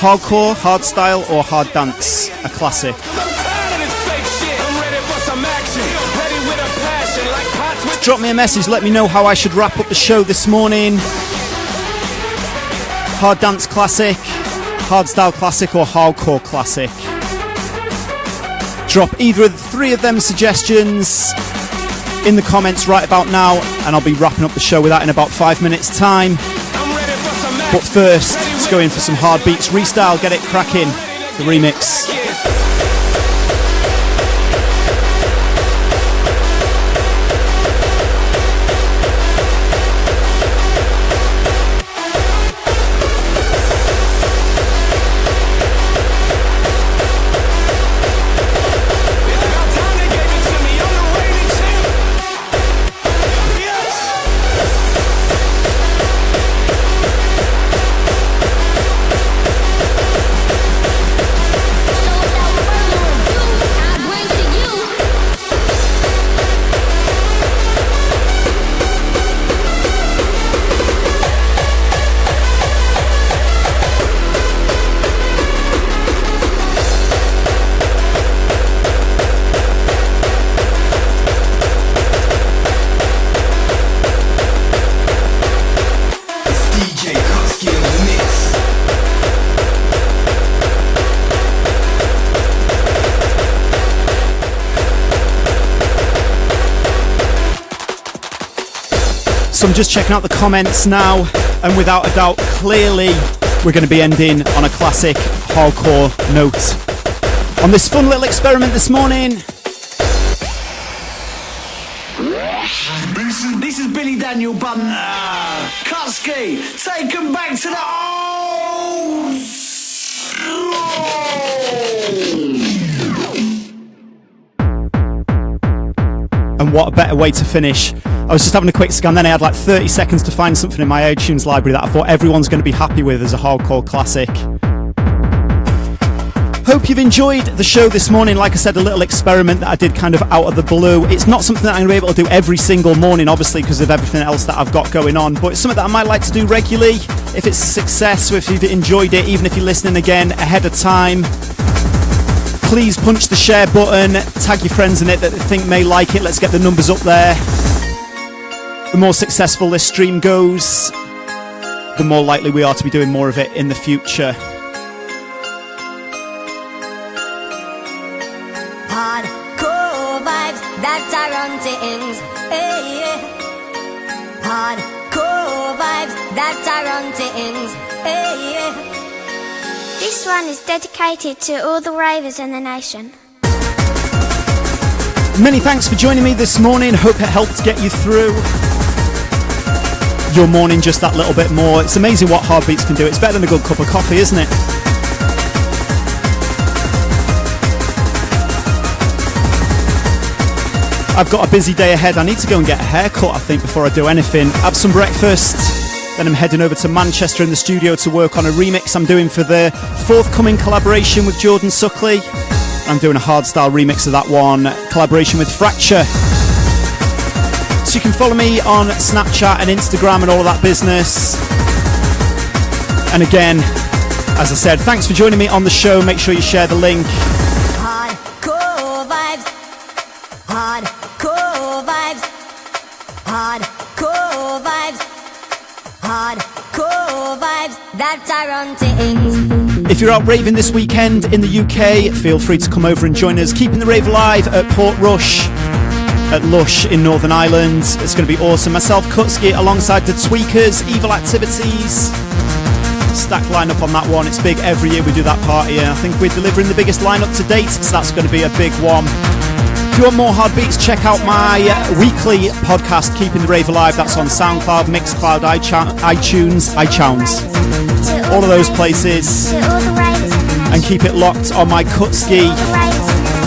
hardcore, hardstyle, or hard dance? A classic. Just drop me a message, let me know how I should wrap up the show this morning. Hard dance classic, hardstyle classic, or hardcore classic. Drop either of the three of them suggestions in the comments right about now, and I'll be wrapping up the show with that in about 5 minutes time. But first, go in for some hard beats. Restyle, get it cracking. The remix. So I'm just checking out the comments now, and without a doubt, clearly we're going to be ending on a classic hardcore note. On this fun little experiment this morning. This is Billy Daniel Button. Kutski, take him back to the old. And what a better way to finish. I was just having a quick scan, then I had like 30 seconds to find something in my iTunes library that I thought everyone's going to be happy with as a hardcore classic. Hope you've enjoyed the show this morning. Like I said, a little experiment that I did kind of out of the blue. It's not something that I'm going to be able to do every single morning, obviously, because of everything else that I've got going on, but it's something that I might like to do regularly. If it's a success, or if you've enjoyed it, even if you're listening again ahead of time, please punch the share button, tag your friends in it that they think may like it. Let's get the numbers up there. The more successful this stream goes, the more likely we are to be doing more of it in the future. Hardcore vibes that are on things. Hey, yeah. Hardcore vibes that are on things. Hey, yeah. This one is dedicated to all the ravers in the nation. Many thanks for joining me this morning. Hope it helped get you through your morning just that little bit more. It's amazing what hard beats can do. It's better than a good cup of coffee, isn't it? I've got a busy day ahead. I need to go and get a haircut, I think, before I do anything. Have some breakfast. Then I'm heading over to Manchester in the studio to work on a remix I'm doing for the forthcoming collaboration with Jordan Suckley. I'm doing a hardstyle remix of that one, collaboration with Fracture. So you can follow me on Snapchat and Instagram and all of that business. And again, as I said, thanks for joining me on the show. Make sure you share the link. Hardcore vibes. Hardcore vibes. Hardcore vibes. Hardcore vibes that are on things. If you're out raving this weekend in the UK, feel free to come over and join us. Keeping the rave alive at Portrush, at Lush in Northern Ireland. It's going to be awesome. Myself, Kutski, alongside the Tweakers, Evil Activities. Stack lineup on that one. It's big every year we do that party, and I think we're delivering the biggest lineup to date, so that's going to be a big one. If you want more hard beats, check out my weekly podcast, Keeping the Rave Alive. That's on SoundCloud, Mixcloud, iTunes, all of those places. And keep it locked on my Kutski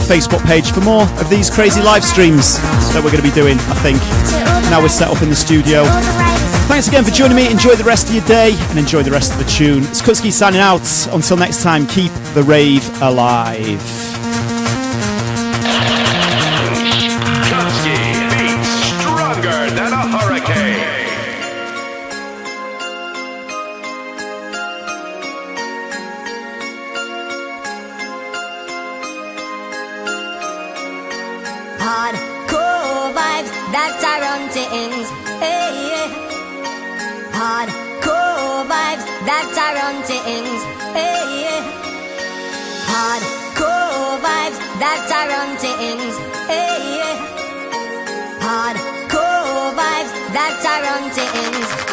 Facebook page for more of these crazy live streams that we're going to be doing, I think. Now we're set up in the studio. Thanks again for joining me. Enjoy the rest of your day and enjoy the rest of the tune. It's Kutski signing out. Until next time, keep the rave alive. Than a hurricane. Hardcore vibes that are on things. Hey, yeah. Hardcore vibes that are on things. Hey, yeah. Hardcore vibes that are on things. Hey, yeah. Hardcore vibes that are on things.